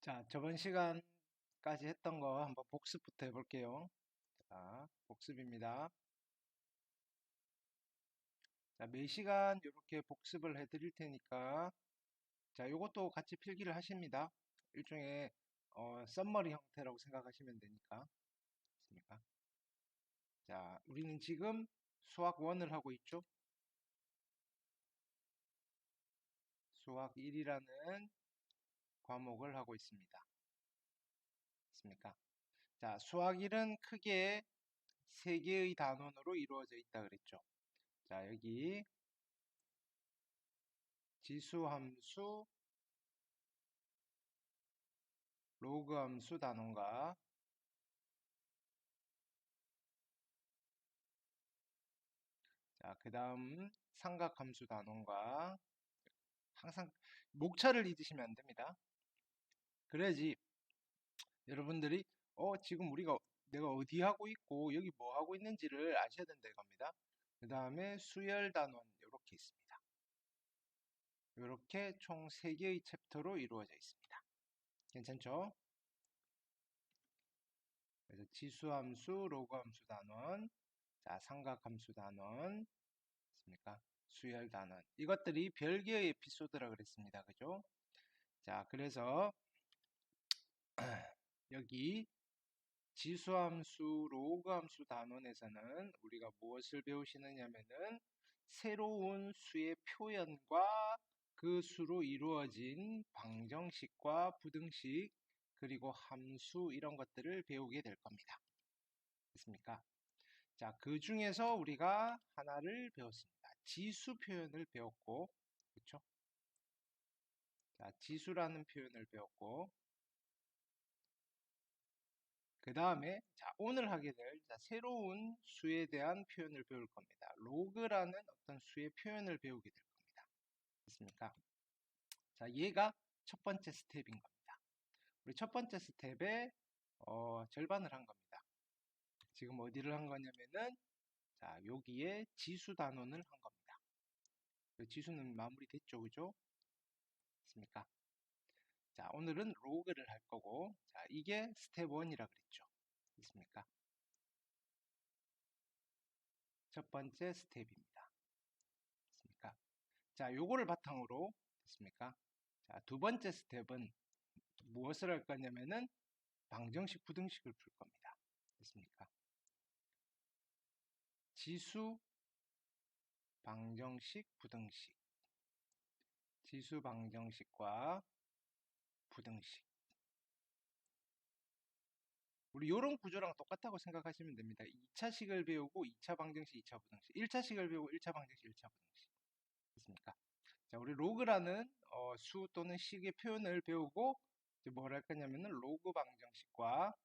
자, 저번 시간까지 했던 거 한번 복습부터 해볼게요. 자, 복습입니다. 자, 매 시간 이렇게 복습을 해드릴 테니까, 자, 요것도 같이 필기를 하십니다. 일종의, 썸머리 형태라고 생각하시면 되니까. 됐습니까? 자, 우리는 지금 수학 1을 하고 있죠? 수학 1이라는 과목을 하고 있습니다. 됐습니까? 자, 수학 1은 크게 세 개의 단원으로 이루어져 있다 그랬죠. 자, 여기 지수함수, 로그 함수 단원과 자, 그 다음 삼각함수 단원과 항상 목차를 잊으시면 안 됩니다. 그래야지 여러분들이 지금 우리가 내가 어디 하고 있고 여기 뭐 하고 있는지를 아셔야 된다 이겁니다. 그 다음에 수열 단원 이렇게 있습니다. 이렇게 총 3개의 챕터로 이루어져 있습니다. 괜찮죠? 그래서 지수함수, 로그함수 단원, 자, 삼각함수 단원, 있습니까? 수열 단원. 이것들이 별개의 에피소드라 그랬습니다. 그죠? 자, 그래서 여기 지수함수, 로그함수 단원에서는 우리가 무엇을 배우시느냐면은 새로운 수의 표현과 그 수로 이루어진 방정식과 부등식 그리고 함수 이런 것들을 배우게 될 겁니다. 됐습니까? 자, 그 중에서 우리가 하나를 배웠습니다. 지수 표현을 배웠고, 그렇죠? 자, 지수라는 표현을 배웠고, 그 다음에 자, 오늘 하게 될 자, 새로운 수에 대한 표현을 배울 겁니다. 로그라는 어떤 수의 표현을 배우게 될 겁니다. 됐습니까? 자, 얘가 첫 번째 스텝인 겁니다. 우리 첫 번째 스텝의 절반을 한 겁니다. 지금 어디를 한 거냐면은 자, 여기에 지수 단원을 한 겁니다. 그 지수는 마무리됐죠, 그죠? 됐습니까? 자, 오늘은 로그를 할 거고, 자, 이게 스텝 1이라 그랬죠. 됐습니까? 첫 번째 스텝입니다. 됐습니까? 자, 요거를 바탕으로 됐습니까? 자, 두 번째 스텝은 무엇을 할 거냐면은 방정식, 부등식을 풀 겁니다. 됐습니까? 지수, 방정식, 부등식. 지수, 방정식과 부등식. 우리 요런 구조랑 똑같다고 생각하시면 됩니다. 2차식을 배우고 2차 방정식, 2차 부등식. 1차식을 배우고 1차 방정식, 1차 부등식. 됐습니까? 자, 우리 로그라는 수 또는 식의 표현을 배우고 이제 뭘 할 거냐면은 로그 방정식과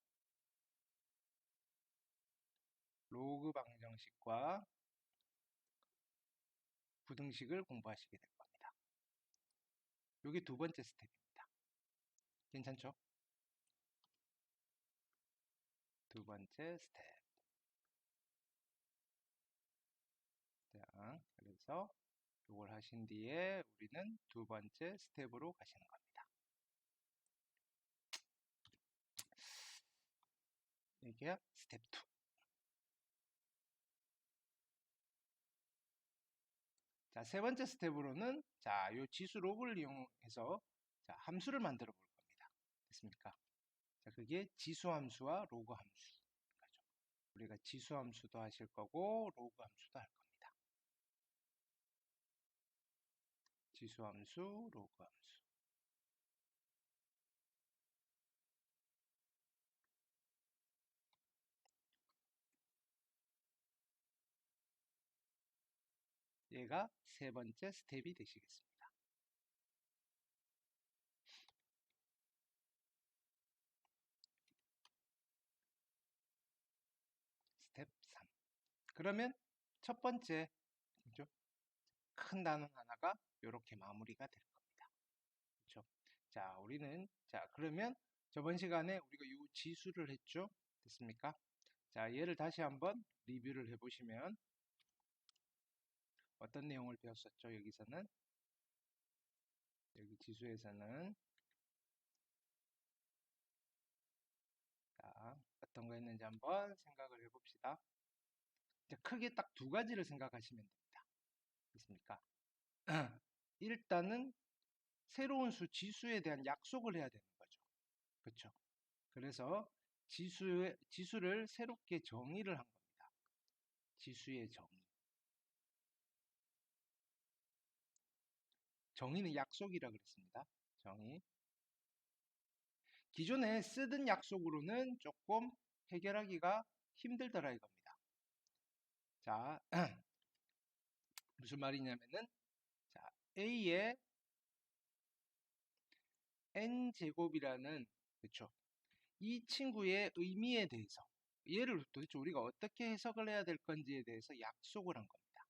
부등식을 공부하시게 될 겁니다. 이게 두 번째 스텝입니다. 괜찮죠? 두 번째 스텝. 자, 그래서 이걸 하신 뒤에 우리는 두 번째 스텝으로 가시는 겁니다. 이게 스텝 2. 자, 세 번째 스텝으로는 자, 요 지수 로그를 이용해서 자, 함수를 만들어 볼 겁니다. 됐습니까? 자, 그게 지수 함수와 로그 함수. 그죠? 우리가 지수 함수도 하실 거고 로그 함수도 할 겁니다. 지수 함수, 로그 함수. 얘가 세 번째 스텝이 되시겠습니다. 스텝 3. 그러면 첫 번째 그죠? 큰 단원 하나가 이렇게 마무리가 될 겁니다. 그렇죠? 자, 우리는 자, 그러면 저번 시간에 우리가 이 지수를 했죠? 됐습니까? 자, 얘를 다시 한번 리뷰를 해보시면 어떤 내용을 배웠었죠? 여기서는 여기 지수에서는 어떤 거였는지 한번 생각을 해봅시다. 이제 크게 딱 두 가지를 생각하시면 됩니다. 됐습니까? 일단은 새로운 지수에 대한 약속을 해야 되는 거죠. 그렇죠? 그래서 지수를 새롭게 정의를 한 겁니다. 지수의 정의. 정의는 약속이라 그랬습니다. 정의. 기존에 쓰던 약속으로는 조금 해결하기가 힘들더라 이겁니다. 자, 무슨 말이냐면은, 자, A의 n제곱이라는, 그쵸, 이 친구의 의미에 대해서, 얘를 도대체 우리가 어떻게 해석을 해야 될 건지에 대해서 약속을 한 겁니다.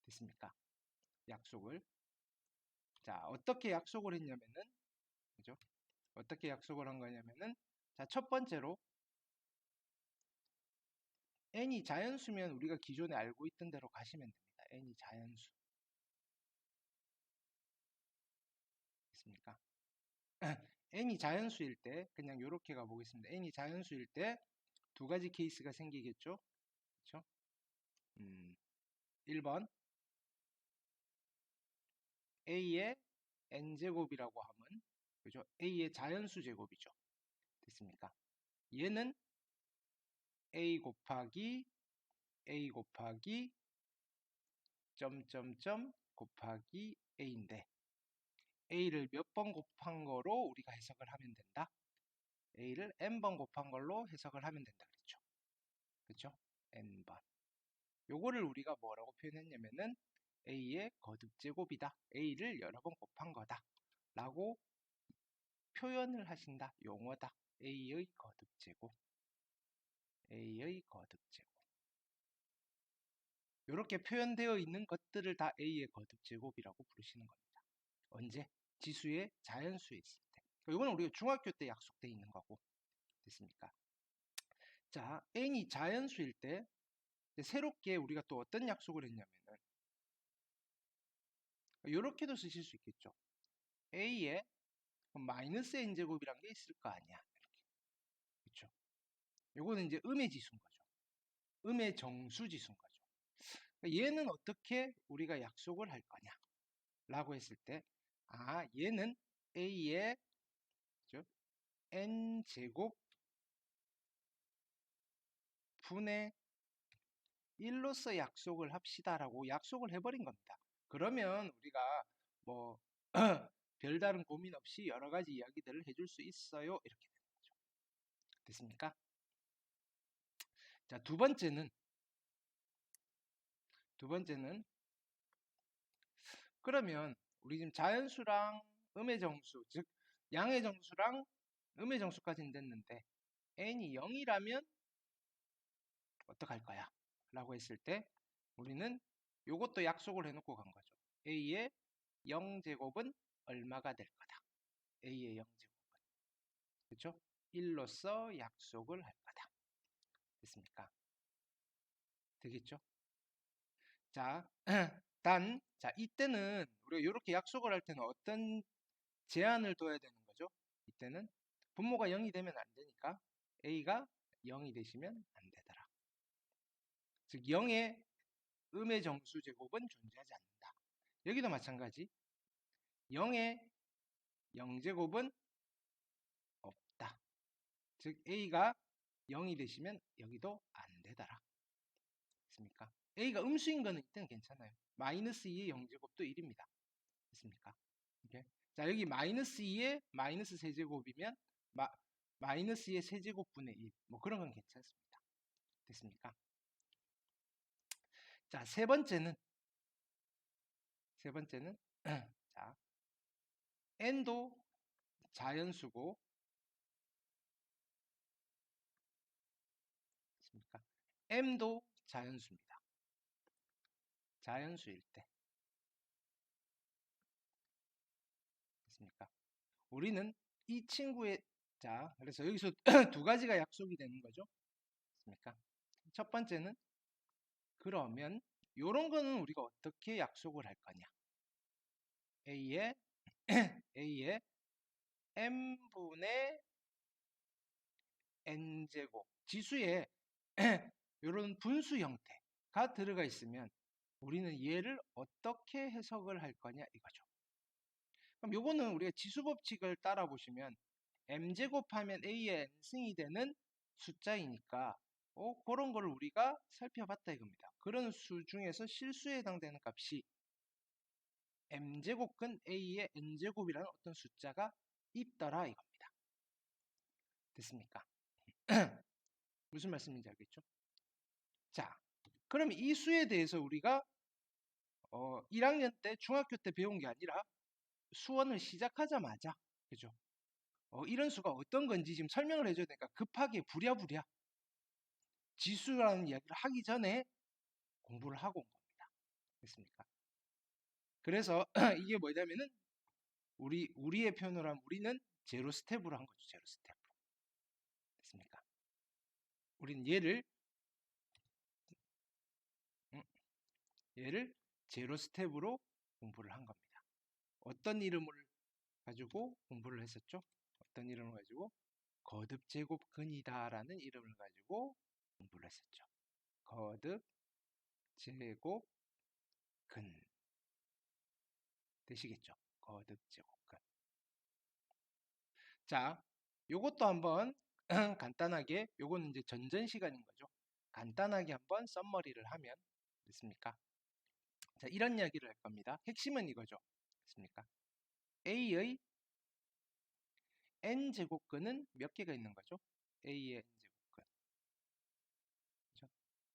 됐습니까? 약속을. 자, 어떻게 약속을 했냐면은, 그죠? 어떻게 약속을 한 거냐면은, 자, 첫 번째로, n이 자연수면 우리가 기존에 알고 있던 대로 가시면 됩니다. n이 자연수. 됐습니까? n이 자연수일 때, 그냥 이렇게 가보겠습니다. n이 자연수일 때 두 가지 케이스가 생기겠죠? 그렇죠? 1번, a의 n제곱이라고 하면, 그죠? a의 자연수 제곱이죠. 됐습니까? 얘는 a 곱하기 점점점 곱하기 a인데, a를 몇 번 곱한 거로 우리가 해석을 하면 된다? a를 n번 곱한 걸로 해석을 하면 된다 그랬죠. 그렇죠? n번. 요거를 우리가 뭐라고 표현했냐면은 a의 거듭제곱이다. a를 여러 번 곱한 거다. 라고 표현을 하신다. 용어다. a의 거듭제곱. a의 거듭제곱. 이렇게 표현되어 있는 것들을 다 a의 거듭제곱이라고 부르시는 겁니다. 언제? 지수의 자연수에 있을 때. 이거는 우리가 중학교 때 약속되어 있는 거고. 됐습니까? 자, n이 자연수일 때 새롭게 우리가 또 어떤 약속을 했냐면은 이렇게도 쓰실 수 있겠죠. a의 마이너스 n제곱이란 게 있을 거 아니야. 이렇게. 그렇죠? 요거는 이제 음의 지수인 거죠. 음의 정수 지수인 거죠. 얘는 어떻게 우리가 약속을 할 거냐? 라고 했을 때, 아, 얘는 a의, 그죠? n제곱 분의 1로서 약속을 합시다라고 약속을 해버린 겁니다. 그러면 우리가 뭐 별다른 고민 없이 여러 가지 이야기들을 해줄 수 있어요. 이렇게 되는 거죠. 됐습니까? 자, 두 번째는 그러면 우리 지금 자연수랑 음의 정수, 즉 양의 정수랑 음의 정수까지는 됐는데 n이 0이라면 어떡할 거야? 라고 했을 때 우리는 요것도 약속을 해놓고 간 거죠. a의 0제곱은 얼마가 될 거다. a의 0제곱은. 그렇죠? 1로서 약속을 할 거다. 됐습니까? 되겠죠? 자, 자, 이때는 우리가 이렇게 약속을 할 때는 어떤 제한을 둬야 되는 거죠? 이때는 분모가 0이 되면 안 되니까 a가 0이 되시면 안 되더라. 즉 0의 음의 정수 제곱은 존재하지 않는다. 여기도 마찬가지. 0의 0제곱은 없다. 즉 a가 0이 되시면 여기도 안 되더라. 됐습니까? a가 음수인 거는 이때는 괜찮아요. 마이너스 2의 0제곱도 1입니다. 됐습니까? 오케이? 자, 여기 마이너스 2의 마이너스 세제곱이면 마이너스 2의 세제곱분의 1. 뭐 그런 건 괜찮습니다. 됐습니까? 자, 세 번째는 자, n도 자연수고, 됐습니까? m도 자연수입니다. 자연수일 때. 됐습니까? 우리는 이 친구의, 자, 그래서 여기서 두 가지가 약속이 되는 거죠. 됐습니까? 첫 번째는 그러면 요런 거는 우리가 어떻게 약속을 할 거냐? a의 a의 m분의 n제곱 지수에 이런 분수 형태가 들어가 있으면 우리는 얘를 어떻게 해석을 할 거냐 이거죠. 그럼 요거는 우리가 지수 법칙을 따라 보시면 m제곱하면 a의 n승이 되는 숫자이니까 그런 걸 우리가 살펴봤다 이겁니다. 그런 수 중에서 실수에 해당되는 값이 m제곱근 a의 n제곱이라는 어떤 숫자가 있더라 이겁니다. 됐습니까? 무슨 말씀인지 알겠죠? 자, 그럼 이 수에 대해서 우리가 1학년 때 중학교 때 배운 게 아니라 수원을 시작하자마자 그죠? 이런 수가 어떤 건지 지금 설명을 해줘야 되니까 급하게 부랴부랴 지수라는 이야기를 하기 전에 공부를 하고 온 겁니다. 됐습니까? 그래서 이게 뭐냐면은 우리의 표현으로 하면 우리는 제로 스텝으로 한 거죠. 제로 스텝으로. 됐습니까? 우리는 음, 얘를 제로 스텝으로 공부를 한 겁니다. 어떤 이름을 가지고 공부를 했었죠? 어떤 이름을 가지고 거듭 제곱근이다라는 이름을 가지고 공부를 했었죠. 거듭 제곱근 되시겠죠? 거듭 제곱근. 자, 요것도 한번 간단하게 요거는 이제 전전 시간인 거죠. 간단하게 한번 썸머리를 하면 됐습니까? 자, 이런 이야기를 할 겁니다. 핵심은 이거죠. 됐습니까? A의 n제곱근은 몇 개가 있는 거죠? A의 n제곱근. 그렇죠?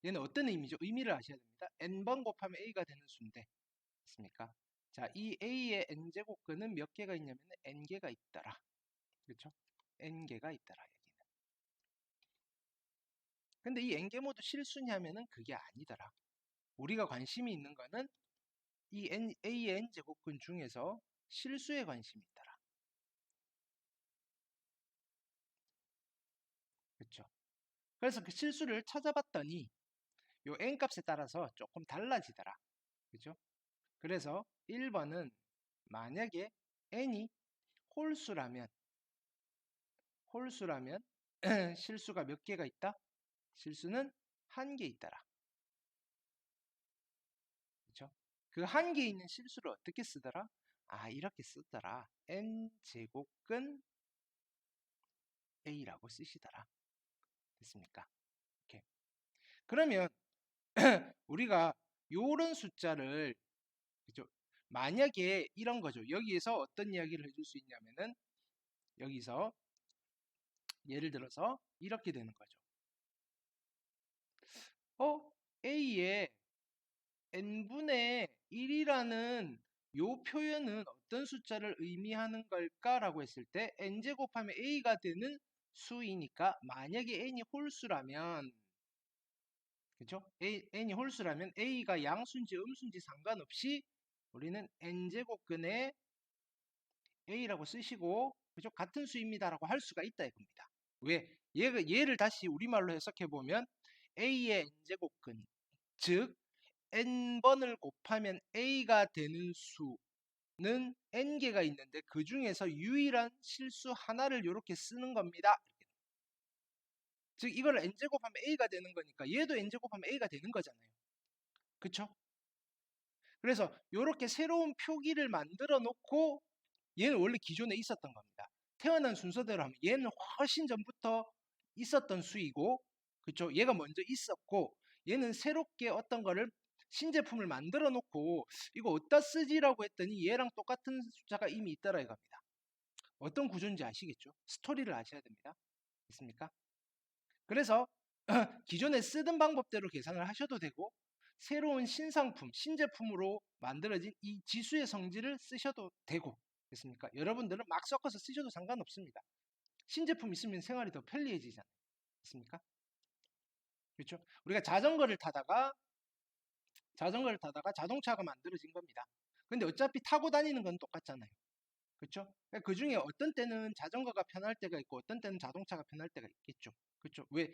얘는 어떤 의미죠? 의미를 아셔야 됩니다. n번 곱하면 A가 되는 수인데 됐습니까? 자, 이 A의 n제곱근은 몇 개가 있냐면 n개가 있더라. 그렇죠? n개가 있더라. 여기는. 근데 이 n개 모두 실수냐면은 그게 아니더라. 우리가 관심이 있는 거는 이 A의 n제곱근 중에서 실수에 관심이 있더라. 그렇죠? 그래서 그 실수를 찾아봤더니 요 n 값에 따라서 조금 달라지더라. 그죠? 그래서 1번은 만약에 n이 홀수라면 실수가 몇 개가 있다? 실수는 한 개 있더라. 그죠? 그 한 개 있는 실수를 어떻게 쓰더라? 아, 이렇게 쓰더라. n제곱근 a라고 쓰시더라. 됐습니까? 이렇게. 그러면 우리가 요런 숫자를 그죠? 만약에 이런 거죠. 여기에서 어떤 이야기를 해줄 수 있냐면은 여기서 예를 들어서 이렇게 되는 거죠. A의 n분의 1이라는 요 표현은 어떤 숫자를 의미하는 걸까라고 했을 때 n제곱하면 a가 되는 수이니까 만약에 n이 홀수라면 그죠? n이 홀수라면 a가 양수인지 음수인지 상관없이 우리는 n제곱근에 a라고 쓰시고 그죠? 같은 수입니다라고 할 수가 있다 이겁니다. 왜? 얘를 다시 우리말로 해석해 보면 a의 n제곱근 즉 n번을 곱하면 a가 되는 수는 n개가 있는데 그 중에서 유일한 실수 하나를 이렇게 쓰는 겁니다. 즉 이걸 n제곱하면 a가 되는 거니까 얘도 n제곱하면 a가 되는 거잖아요. 그쵸? 그래서 이렇게 새로운 표기를 만들어 놓고 얘는 원래 기존에 있었던 겁니다. 태어난 순서대로 하면 얘는 훨씬 전부터 있었던 수이고 그쵸? 얘가 먼저 있었고 얘는 새롭게 어떤 거를 신제품을 만들어 놓고 이거 어디다 쓰지라고 했더니 얘랑 똑같은 숫자가 이미 있더라 이겁니다. 어떤 구조인지 아시겠죠? 스토리를 아셔야 됩니다. 있습니까? 그래서 기존에 쓰던 방법대로 계산을 하셔도 되고 새로운 신상품, 신제품으로 만들어진 이 지수의 성질을 쓰셔도 되고 됐습니까? 여러분들은 막 섞어서 쓰셔도 상관없습니다. 신제품 있으면 생활이 더 편리해지잖아요. 됐습니까? 그렇죠? 우리가 자전거를 타다가 자동차가 만들어진 겁니다. 근데 어차피 타고 다니는 건 똑같잖아요. 그렇죠? 그 중에 어떤 때는 자전거가 편할 때가 있고 어떤 때는 자동차가 편할 때가 있겠죠. 그렇죠? 왜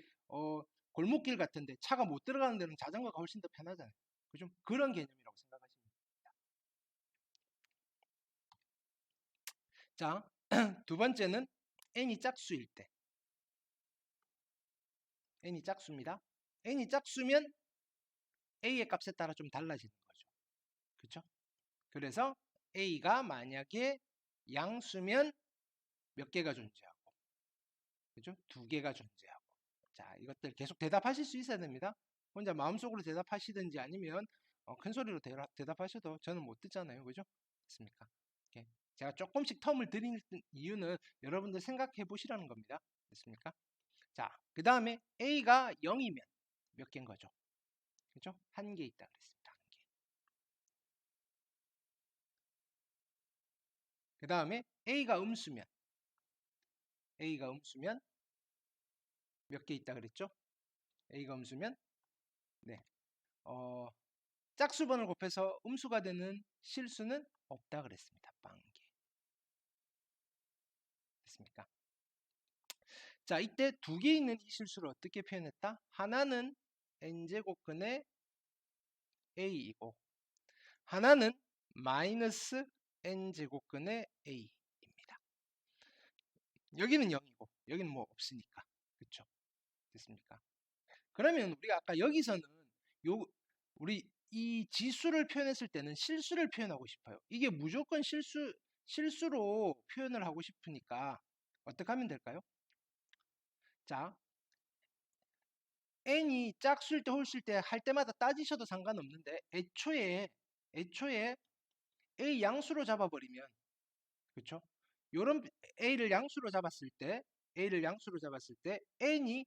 골목길 같은데 차가 못 들어가는 데는 자전거가 훨씬 더 편하잖아요. 그죠? 그런 개념이라고 생각하시면 됩니다. 자, 두 번째는 n이 짝수일 때. n이 짝수입니다. n이 짝수면 a의 값에 따라 좀 달라지는 거죠. 그렇죠? 그래서 a가 만약에 양수면 몇 개가 존재하고, 그죠? 두 개가 존재하고. 자, 이것들 계속 대답하실 수 있어야 됩니다. 혼자 마음속으로 대답하시든지 아니면 큰 소리로 대답하셔도 저는 못 듣잖아요. 그죠? 됐습니까? 이렇게 제가 조금씩 텀을 드리는 이유는 여러분들 생각해 보시라는 겁니다. 됐습니까? 자, 그 다음에 a가 0이면 몇 개인 거죠? 그죠? 한 개 있다 그랬습니다. 한 개. 그 다음에 a가 음수면 몇 개 있다 그랬죠? a가 음수면 네. 짝수번을 곱해서 음수가 되는 실수는 없다 그랬습니다. 빵개. 됐습니까? 자, 이때 두 개 있는 이 실수를 어떻게 표현했다? 하나는 n제곱근의 a이고 하나는 마이너스 n제곱근의 a입니다. 여기는 0이고 여기는 뭐 없으니까. 그쵸? 됐습니까? 그러면 우리가 아까 여기서는 요 우리 이 지수를 표현했을 때는 실수를 표현하고 싶어요. 이게 무조건 실수로 표현을 하고 싶으니까 어떻게 하면 될까요? 자, n이 짝수일 때 홀수일 때 할 때마다 따지셔도 상관없는데 애초에 a 양수로 잡아버리면 그렇죠? 요런 a를 양수로 잡았을 때 n이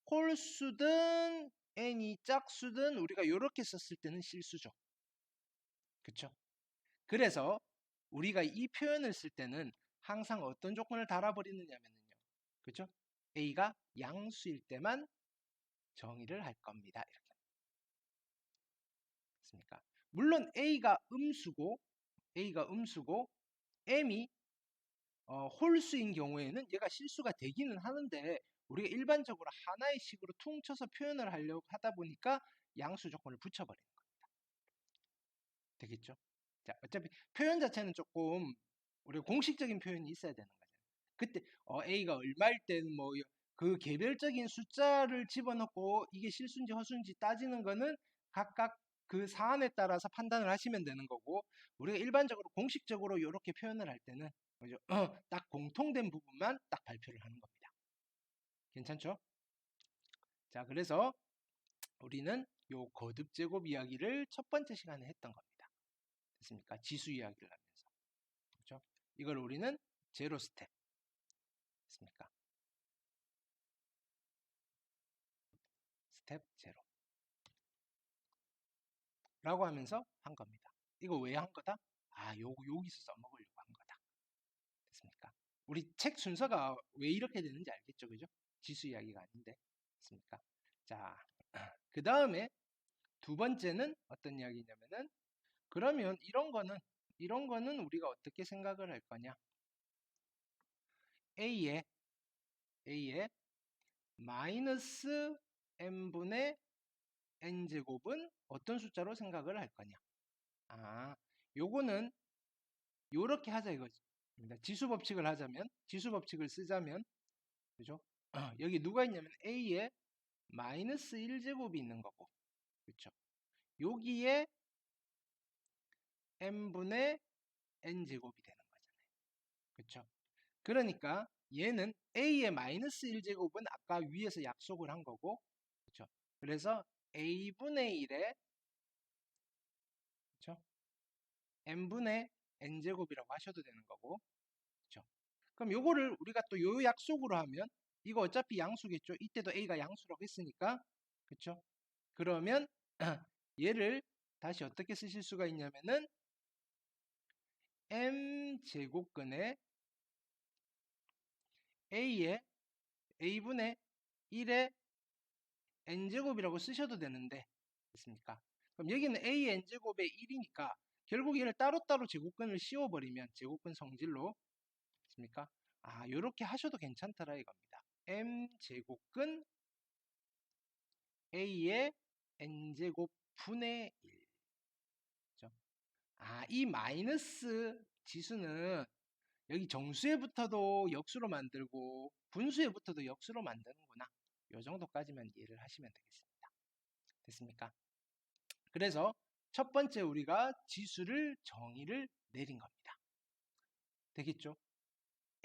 홀수든 n이 짝수든 우리가 요렇게 썼을 때는 실수죠. 그렇죠? 그래서 우리가 이 표현을 쓸 때는 항상 어떤 조건을 달아버리느냐면요. 그렇죠? a가 양수일 때만 정의를 할 겁니다. 이렇게. 맞습니까? 물론 A가 음수고 M이 홀수인 경우에는 얘가 실수가 되기는 하는데 우리가 일반적으로 하나의 식으로 퉁쳐서 표현을 하려고 하다 보니까 양수 조건을 붙여버리는 겁니다. 되겠죠? 자, 어차피 표현 자체는 조금 우리가 공식적인 표현이 있어야 되는 거잖아요. 그때 A가 얼마일 때는 뭐 그 개별적인 숫자를 집어넣고 이게 실수인지 허수인지 따지는 거는 각각 그 사안에 따라서 판단을 하시면 되는 거고 우리가 일반적으로 공식적으로 이렇게 표현을 할 때는 그죠? 딱 공통된 부분만 딱 발표를 하는 겁니다. 괜찮죠? 자, 그래서 우리는 요 거듭 제곱 이야기를 첫 번째 시간에 했던 겁니다. 됐습니까? 지수 이야기를 하면서. 그렇죠? 이걸 우리는 제로 스텝. 됐습니까? 스텝 제로. 라고 하면서 한 겁니다. 이거 왜 한 거다? 아, 여기서 써먹으려고 한 거다. 됐습니까? 우리 책 순서가 왜 이렇게 되는지 알겠죠? 그죠? 지수 이야기가 아닌데. 됐습니까? 자, 그 다음에 두 번째는 어떤 이야기냐면은 그러면 이런 거는 우리가 어떻게 생각을 할 거냐? A의 마이너스 n분의 n제곱은 어떤 숫자로 생각을 할 거냐? 아, 요거는 요렇게 하자 이거입니다. 지수 법칙을 하자면, 지수 법칙을 쓰자면, 그죠? 여기 누가 있냐면 A에 마이너스 1제곱이 있는 거고, 그쵸? 여기에 n분의 n제곱이 되는 거잖아요. 그쵸? 그러니까 얘는 A의 마이너스 1제곱은 아까 위에서 약속을 한 거고, 그쵸? 그래서 A분의 1에, 그쵸? n분의 n제곱이라고 하셔도 되는 거고, 그쵸? 그럼 요거를 우리가 또 요 약속으로 하면 이거 어차피 양수겠죠? 이때도 A가 양수라고 했으니까 그쵸? 그러면 얘를 다시 어떻게 쓰실 수가 있냐면은 m제곱근의 A분의 1의 n제곱이라고 쓰셔도 되는데 됐습니까? 그럼 여기는 A의 n제곱의 1이니까 결국 얘를 따로따로 제곱근을 씌워버리면 제곱근 성질로 됐습니까? 아, 요렇게 하셔도 괜찮더라 이겁니다. m제곱근 A의 n제곱 분의 1. 그죠? 아, 이 마이너스 지수는 여기 정수에부터도 역수로 만들고 분수에부터도 역수로 만드는구나. 요 정도까지만 이해를 하시면 되겠습니다. 됐습니까? 그래서 첫 번째 우리가 지수를 정의를 내린 겁니다. 되겠죠?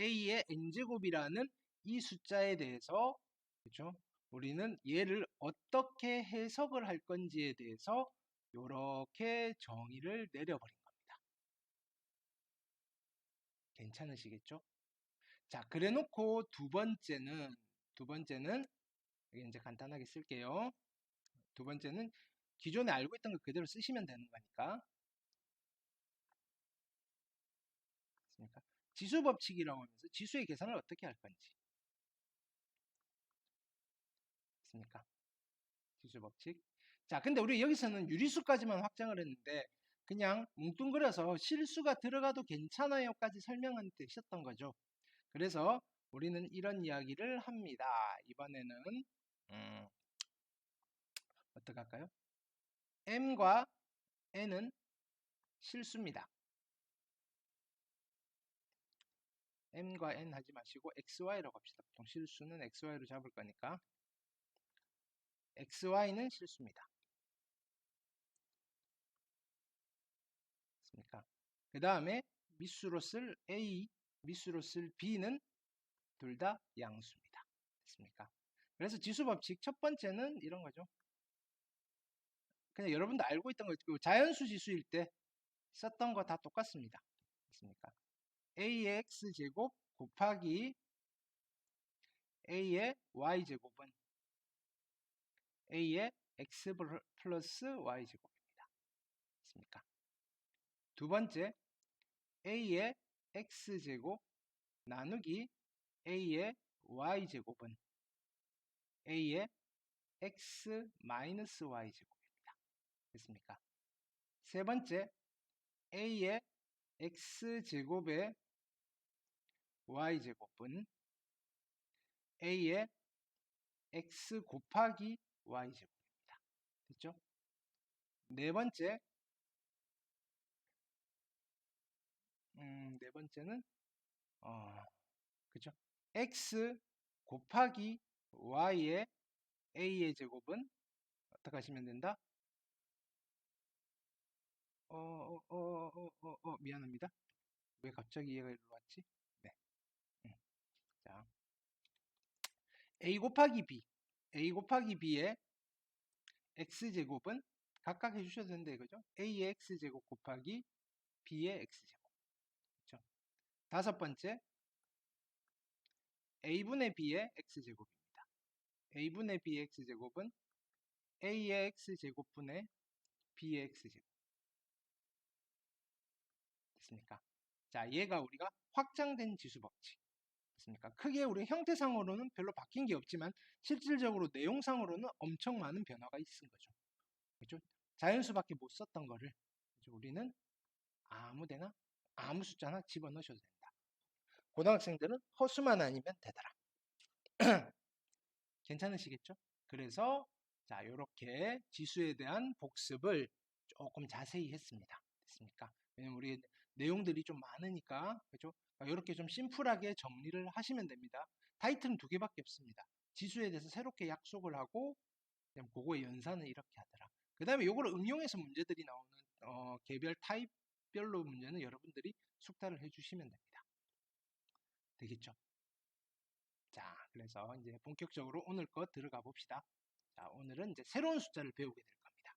a의 n제곱이라는 이 숫자에 대해서 그렇죠? 우리는 얘를 어떻게 해석을 할 건지에 대해서 이렇게 정의를 내려버린 겁니다. 괜찮으시겠죠? 자, 그래 놓고 두 번째는 이제 간단하게 쓸게요. 두 번째는 기존에 알고 있던 거 그대로 쓰시면 되는 거니까. 맞습니까? 지수 법칙이라고 하면서 지수의 계산을 어떻게 할 건지. 맞습니까? 지수 법칙. 자, 근데 우리 여기서는 유리수까지만 확장을 했는데 그냥 뭉뚱그려서 실수가 들어가도 괜찮아요까지 설명은 되셨던 거죠. 그래서 우리는 이런 이야기를 합니다. 이번에는 어떻게 할까요? m과 n은 실수입니다. m과 n 하지 마시고 xy라고 합시다. 보통 실수는 xy로 잡을 거니까 xy는 실수입니다. 그 다음에 미수로 쓸 a, 미수로 쓸 b는 둘 다 양수입니다. 됐습니까? 그래서 지수 법칙 첫 번째는 이런 거죠. 그냥 여러분도 알고 있던 거, 자연수 지수일 때 썼던 거 다 똑같습니다. 됐습니까? a의 x제곱 곱하기 a의 y제곱은 a의 x 플러스 y제곱입니다. 됐습니까? 두 번째, a의 x제곱 나누기 a의 y제곱은 a의 x 마이너스 y제곱입니다. 됐습니까? 세 번째, a의 x제곱의 y제곱은 a의 x 곱하기 y제곱입니다. 됐죠? 네 번째는 그죠? x 곱하기 y의 a의 제곱은 어떻게 하시면 된다? 미안합니다. 왜 갑자기 얘가 일로 왔지? 네. 자, a 곱하기 b의 x제곱은 각각 해주셔도 되는데, 그죠? a의 x제곱 곱하기 b의 x제곱. 그죠? 다섯 번째, a분의 b의 x제곱입니다. a분의 b의 x제곱은 a의 x제곱분의 b의 x제곱. 됐습니까? 자, 얘가 우리가 확장된 지수 법칙. 됐습니까? 크게 우리 형태상으로는 별로 바뀐 게 없지만 실질적으로 내용상으로는 엄청 많은 변화가 있은 거죠. 그렇죠? 자연수밖에 못 썼던 거를 우리는 아무데나 아무 숫자나 집어넣으셔도 된다. 고등학생들은 허수만 아니면 되더라. 괜찮으시겠죠? 그래서 자, 이렇게 지수에 대한 복습을 조금 자세히 했습니다. 됐습니까? 왜냐면 우리 내용들이 좀 많으니까 그죠? 이렇게 좀 심플하게 정리를 하시면 됩니다. 타이틀은 두 개밖에 없습니다. 지수에 대해서 새롭게 약속을 하고 그냥 그거의 연산을 이렇게 하더라. 그 다음에 이거를 응용해서 문제들이 나오는 개별 타입별로 문제는 여러분들이 숙달을 해주시면 됩니다. 되겠죠? 자, 그래서 이제 본격적으로 오늘 거 들어가 봅시다. 자, 오늘은 이제 새로운 숫자를 배우게 될 겁니다.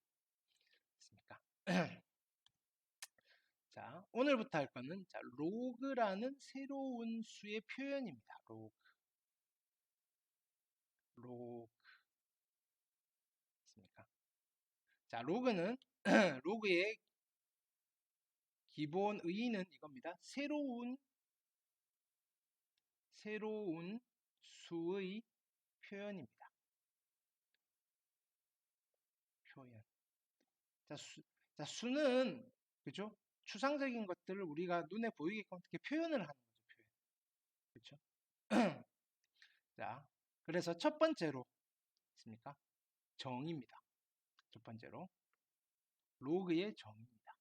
됐습니까? 자, 오늘부터 할 거는 자, 로그라는 새로운 수의 표현입니다. 로그. 됐습니까? 자, 로그는 로그의 기본 의의는 이겁니다. 새로운 수의 표현입니다. 표현. 자, 수는 그죠? 추상적인 것들을 우리가 눈에 보이게끔 어떻게 표현을 하는 거죠. 표현. 그렇죠? 자, 그래서 첫 번째로 있습니까? 정의입니다. 첫 번째로 로그의 정의입니다.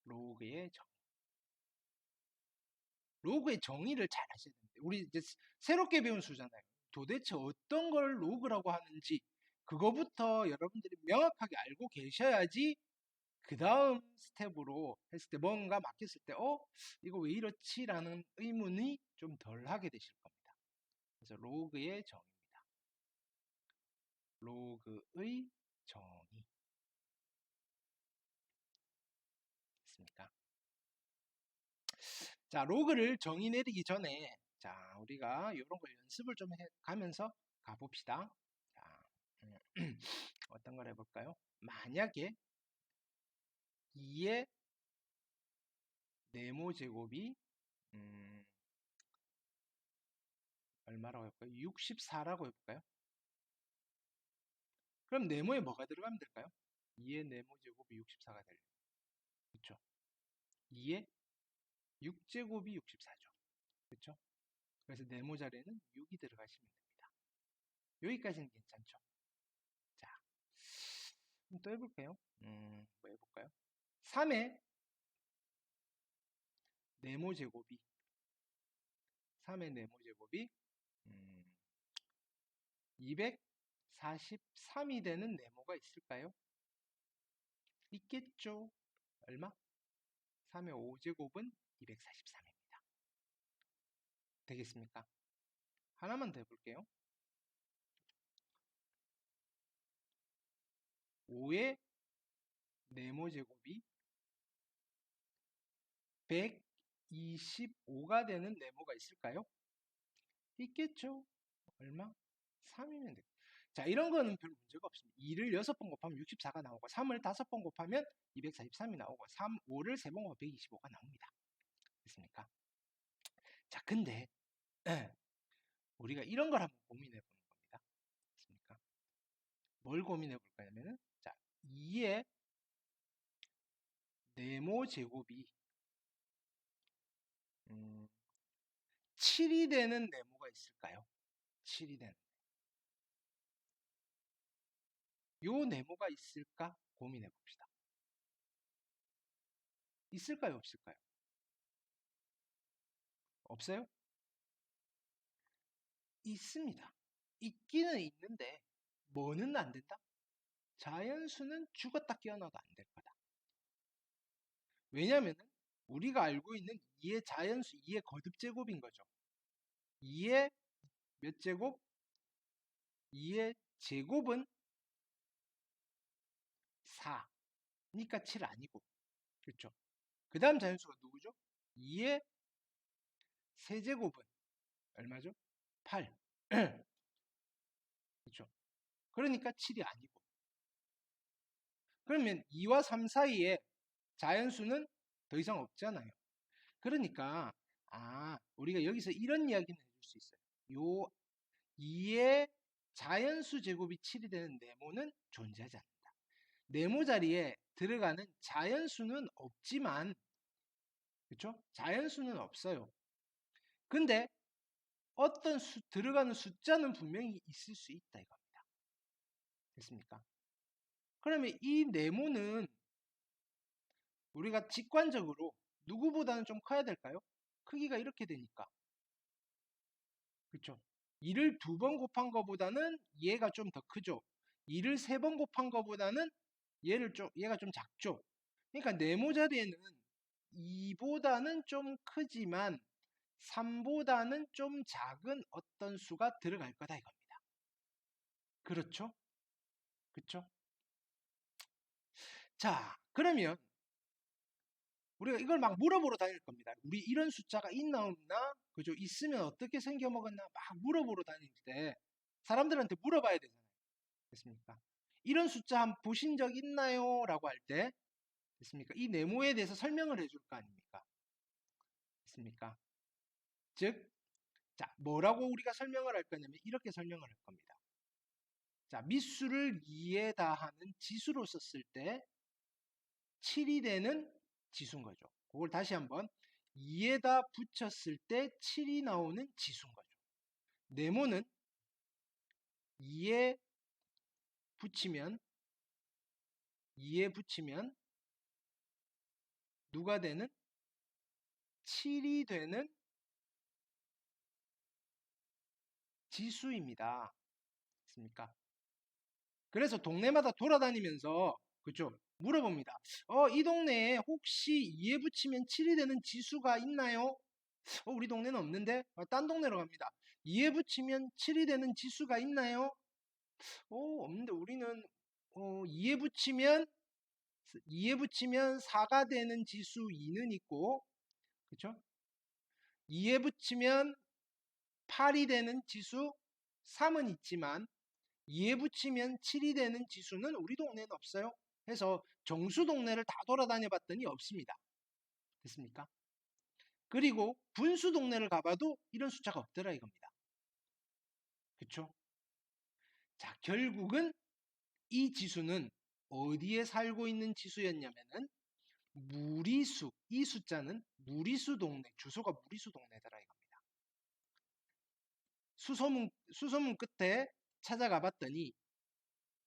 로그의 정. 로그의 정의를 잘 아셔야 됩니다. 우리 이제 새롭게 배운 수잖아요. 도대체 어떤 걸 로그라고 하는지 그거부터 여러분들이 명확하게 알고 계셔야지 그 다음 스텝으로 했을 때 뭔가 맡겼을 때 이거 왜 이렇지? 라는 의문이 좀 덜 하게 되실 겁니다. 그래서 로그의 정의입니다. 로그의 정의 있습니까? 자, 로그를 정의 내리기 전에 자, 우리가 이런 걸 연습을 좀 가면서 가봅시다. 자, 어떤 걸 해볼까요? 만약에 2의 네모 제곱이 얼마라고 해볼까요? 64라고 해볼까요? 그럼 네모에 뭐가 들어가면 될까요? 2의 네모 제곱이 64가 되려면 그렇죠? 2의 6제곱이 64죠. 그렇죠? 그래서 네모 자리에는 6이 들어가시면 됩니다. 여기까지는 괜찮죠? 자, 그럼 또 해볼까요? 뭐 해볼까요? 3의 네모 제곱이 3의 네모 제곱이 243이 되는 네모가 있을까요? 있겠죠. 얼마? 3의 5제곱은 243입니다. 되겠습니까? 하나만 더 해볼게요. 5의 네모 제곱이 125가 되는 네모가 있을까요? 있겠죠. 얼마? 3이면 돼요. 자, 이런 거는 별 문제가 없습니다. 2를 6번 곱하면 64가 나오고 3을 5번 곱하면 243이 나오고 5를 3번 곱하면 125가 나옵니다. 됐습니까? 자, 근데 우리가 이런 걸 한번 고민해 보는 겁니다. 됐습니까? 뭘 고민해 볼까 하면은 자, 2의 네모 제곱이 7이 되는 네모가 있을까요? 7이 되는 요 네모가 있을까 고민해 봅시다. 있을까요, 없을까요? 없어요? 있습니다. 있기는 있는데 뭐는 안 된다? 자연수는 죽었다 깨어나도 안 될 거다. 왜냐면은 우리가 알고 있는 2의 자연수 2의 거듭 제곱인 거죠. 2의 몇 제곱? 2의 제곱은 4. 니까 7 아니고. 그렇죠? 그 다음 자연수가 누구죠? 2의 세제곱은 얼마죠? 8. 그렇죠? 그러니까 7이 아니고. 그러면 2와 3 사이에 자연수는 더 이상 없잖아요. 그러니까 우리가 여기서 이런 이야기는 해줄 수 있어요. 요 2의 자연수 제곱이 7이 되는 네모는 존재하지 않는다. 네모 자리에 들어가는 자연수는 없지만 그렇죠? 자연수는 없어요. 근데 어떤 들어가는 숫자는 분명히 있을 수 있다 이겁니다. 됐습니까? 그러면 이 네모는 우리가 직관적으로 누구보다는 좀 커야 될까요? 크기가 이렇게 되니까. 그렇죠? 2를 2번 곱한 것보다는 얘가 좀 더 크죠. 2를 3번 곱한 것보다는 얘가 좀 작죠. 그러니까 네모 자리에는 2보다는 좀 크지만 3보다는 좀 작은 어떤 수가 들어갈 거다 이겁니다. 그렇죠? 그렇죠? 자, 그러면 우리가 이걸 막 물어보러 다닐 겁니다. 우리 이런 숫자가 있나 없나? 그죠? 있으면 어떻게 생겨먹었나? 막 물어보러 다닐 때 사람들한테 물어봐야 되잖아요. 됐습니까? 이런 숫자 한번 보신 적 있나요? 라고 할 때 됐습니까? 이 네모에 대해서 설명을 해줄 거 아닙니까? 됐습니까? 즉, 자, 뭐라고 우리가 설명을 할 거냐면 이렇게 설명을 할 겁니다. 자, 밑수를 2에 다하는 지수로 썼을 때 7이 되는 지수인 거죠. 그걸 다시 한번 2에다 붙였을 때 7이 나오는 지수인 거죠. 네모는 2에 붙이면 2에 붙이면 누가 되는 7이 되는 지수입니다. 됐습니까? 그래서 동네마다 돌아다니면서 그죠? 물어봅니다. 이 동네에 혹시 2에 붙이면 7이 되는 지수가 있나요? 우리 동네는 없는데? 딴 동네로 갑니다. 2에 붙이면 7이 되는 지수가 있나요? 없는데 우리는 2에 붙이면 4가 되는 지수 2는 있고, 그쵸? 2에 붙이면 8이 되는 지수 3은 있지만 2에 붙이면 7이 되는 지수는 우리 동네는 없어요. 해서 정수 동네를 다 돌아다녀 봤더니 없습니다. 됐습니까? 그리고 분수 동네를 가봐도 이런 숫자가 없더라 이겁니다. 그쵸? 자, 결국은 이 지수는 어디에 살고 있는 지수였냐면은 무리수, 이 숫자는 무리수 동네, 주소가 무리수 동네더라 이겁니다. 수소문 끝에 찾아가 봤더니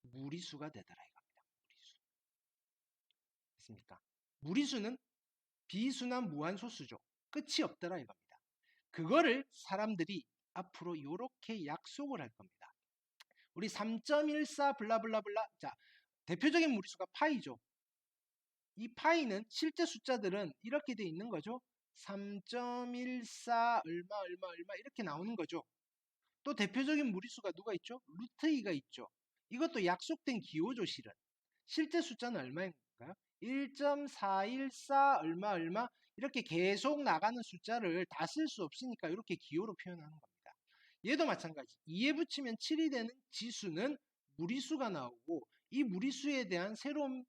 무리수가 되더라 이겁니다. 무리수. 됐습니까? 무리수는 비순환 무한소수죠. 끝이 없더라 이겁니다. 그거를 사람들이 앞으로 이렇게 약속을 할 겁니다. 우리 3.14 블라블라블라. 자, 대표적인 무리수가 파이죠. 이 파이는 실제 숫자들은 이렇게 돼 있는 거죠. 3.14 얼마 얼마 얼마 이렇게 나오는 거죠. 또 대표적인 무리수가 누가 있죠? 루트 2가 있죠. 이것도 약속된 기호죠, 실은. 실제 숫자는 얼마인가요? 1.414 얼마 얼마 이렇게 계속 나가는 숫자를 다 쓸 수 없으니까 이렇게 기호로 표현하는 겁니다. 얘도 마찬가지. 2에 붙이면 7이 되는 지수는 무리수가 나오고 이 무리수에 대한 새로운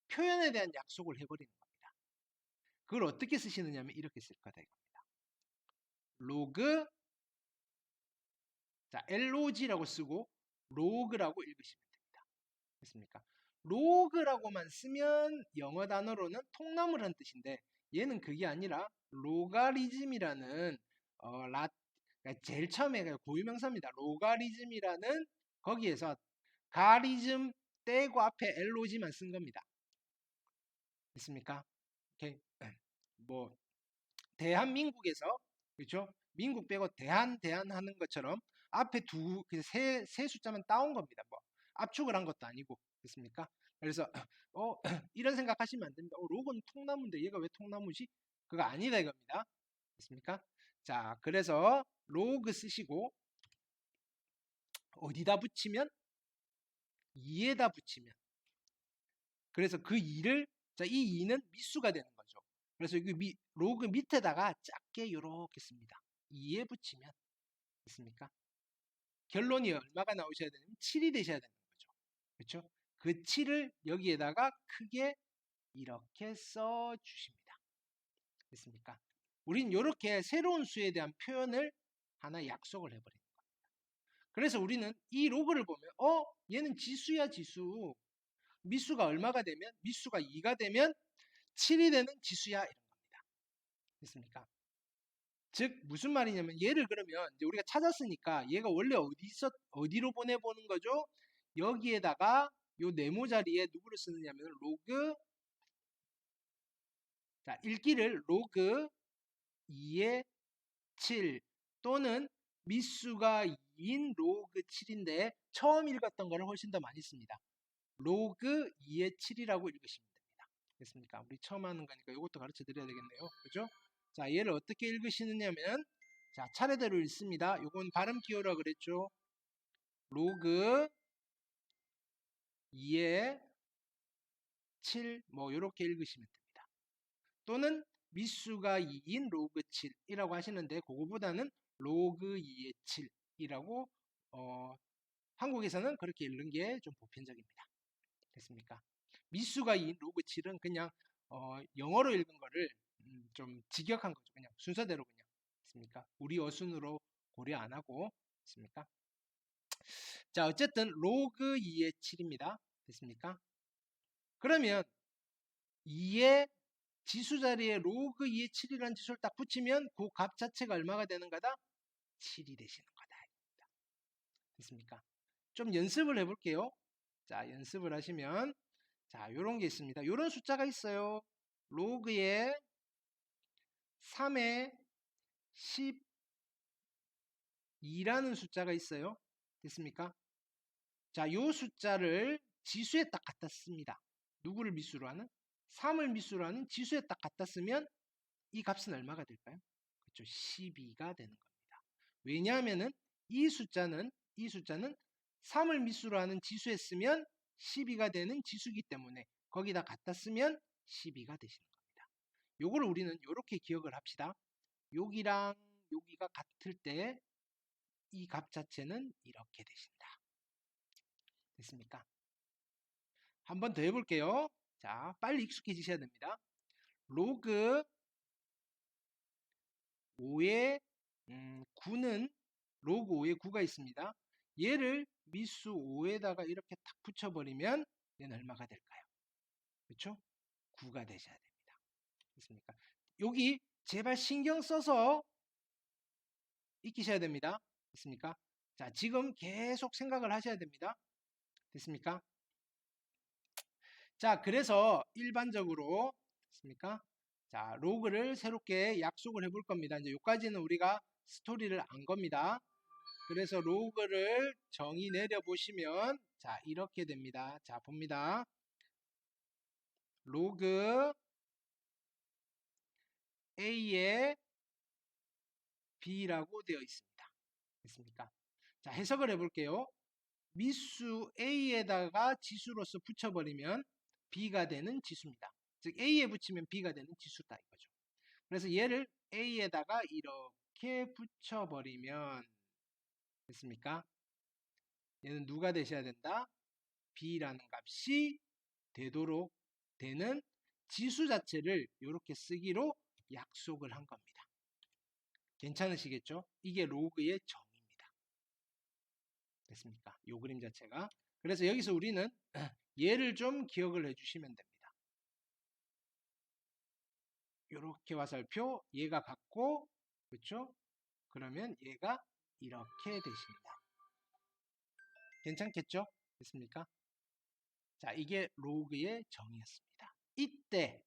표현에 대한 약속을 해버리는 겁니다. 그걸 어떻게 쓰시느냐면 이렇게 쓸 거다 이겁니다. 로그, 자, LOG라고 쓰고 로그라고 읽으시면 됩니다. 됐습니까? 로그라고만 쓰면 영어 단어로는 통나무라는 뜻인데 얘는 그게 아니라 로가리즘이라는 그러니까 제일 처음에 고유명사입니다. 로가리즘이라는 거기에서 가리즘 떼고 앞에 LOG만 쓴 겁니다. 됐습니까? 오케이. 뭐 대한민국에서 그렇죠? 민국 빼고 대한 하는 것처럼 앞에 세 숫자만 따온 겁니다. 뭐 압축을 한 것도 아니고 됐습니까? 그래서 이런 생각하시면 안 됩니다. 로고는 통나무인데 얘가 왜 통나무지? 그거 아니다 이겁니다. 됐습니까? 자, 그래서 로그 쓰시고 어디다 붙이면 2에다 붙이면 그래서 그 2를 자, 이 2는 미수가 되는 거죠. 그래서 여기 로그 밑에다가 작게 이렇게 씁니다. 2에 붙이면 됐습니까? 결론이 얼마가 나오셔야 되냐면 7이 되셔야 되는 거죠. 그렇죠? 그 7을 여기에다가 크게 이렇게 써 주십니다. 됐습니까? 우린 이렇게 새로운 수에 대한 표현을 하나 약속을 해버리는 겁니다. 그래서 우리는 이 로그를 보면 얘는 지수야 지수. 미수가 얼마가 되면 미수가 2가 되면 7이 되는 지수야 이런 겁니다. 됐습니까? 즉 무슨 말이냐면 얘를 그러면 이제 우리가 찾았으니까 얘가 원래 어디로 보내보는 거죠? 여기에다가 요 네모 자리에 누구를 쓰느냐면 로그 자 읽기를 로그 2의 7 또는 미수가 2인 로그 7인데 처음 읽었던 거를 훨씬 더 많이 씁니다. 로그 2의 7이라고 읽으시면 됩니다. 됐습니까? 우리 처음 하는 거니까 이것도 가르쳐 드려야 되겠네요. 그죠? 자, 얘를 어떻게 읽으시느냐면 자, 차례대로 읽습니다. 요건 발음 기호라 그랬죠. 로그 2의 7, 뭐, 요렇게 읽으시면 됩니다. 또는 미수가 2인 로그 7이라고 하시는데, 그거보다는 로그 2의 7이라고, 한국에서는 그렇게 읽는 게 좀 보편적입니다. 됐습니까? 미수가 2인 로그 7은 그냥, 영어로 읽은 거를 좀 직역한 거죠. 그냥 순서대로 그냥. 됐습니까? 우리 어순으로 고려 안 하고, 됐습니까? 자, 어쨌든 로그 2의 7입니다. 됐습니까? 그러면 2의 지수 자리에 로그 2의 7이라는 지수를 딱 붙이면 그 값 자체가 얼마가 되는 거다? 7이 되시는 거다. 됐습니까? 좀 연습을 해볼게요. 자, 연습을 하시면 자, 요런 게 있습니다. 요런 숫자가 있어요. 로그에 3에 2라는 숫자가 있어요. 됐습니까? 자, 요 숫자를 지수에 딱 갖다 씁니다. 누구를 미수로 하는? 3을 미수로 하는 지수에 딱 갖다 쓰면 이 값은 얼마가 될까요? 그렇죠. 12가 되는 겁니다. 왜냐하면은 이 숫자는 3을 미수로 하는 지수에 쓰면 12가 되는 지수이기 때문에 거기다 갖다 쓰면 12가 되시는 겁니다. 요걸 우리는 이렇게 기억을 합시다. 여기랑 여기가 같을 때 이 값 자체는 이렇게 되신다. 됐습니까? 한 번 더 해볼게요. 자, 빨리 익숙해지셔야 됩니다. 로그 5의 9는 로그 5의 9가 있습니다. 얘를 미수 5에다가 이렇게 탁 붙여버리면 얘는 얼마가 될까요? 그렇죠? 9가 되셔야 됩니다. 됐습니까? 여기 제발 신경 써서 익히셔야 됩니다. 됐습니까? 자, 지금 계속 생각을 하셔야 됩니다. 됐습니까? 자, 그래서 일반적으로 됐습니까? 자, 로그를 새롭게 약속을 해볼 겁니다. 이제 여기까지는 우리가 스토리를 안 겁니다. 그래서 로그를 정의 내려 보시면 자, 이렇게 됩니다. 자, 봅니다. 로그 A에 B라고 되어 있습니다. 됐습니까? 자, 해석을 해볼게요. 미수 A에다가 지수로서 붙여버리면 B가 되는 지수입니다. 즉 A에 붙이면 B가 되는 지수다 이거죠. 그래서 얘를 A에다가 이렇게 붙여버리면 됐습니까? 얘는 누가 되셔야 된다? B라는 값이 되도록 되는 지수 자체를 이렇게 쓰기로 약속을 한 겁니다. 괜찮으시겠죠? 이게 로그의 정의입니다. 됐습니까? 요 그림 자체가. 그래서 여기서 우리는 얘를 좀 기억을 해주시면 됩니다. 이렇게 화살표 얘가 같고 그렇죠? 그러면 얘가 이렇게 되십니다. 괜찮겠죠? 됐습니까? 자, 이게 로그의 정의였습니다. 이때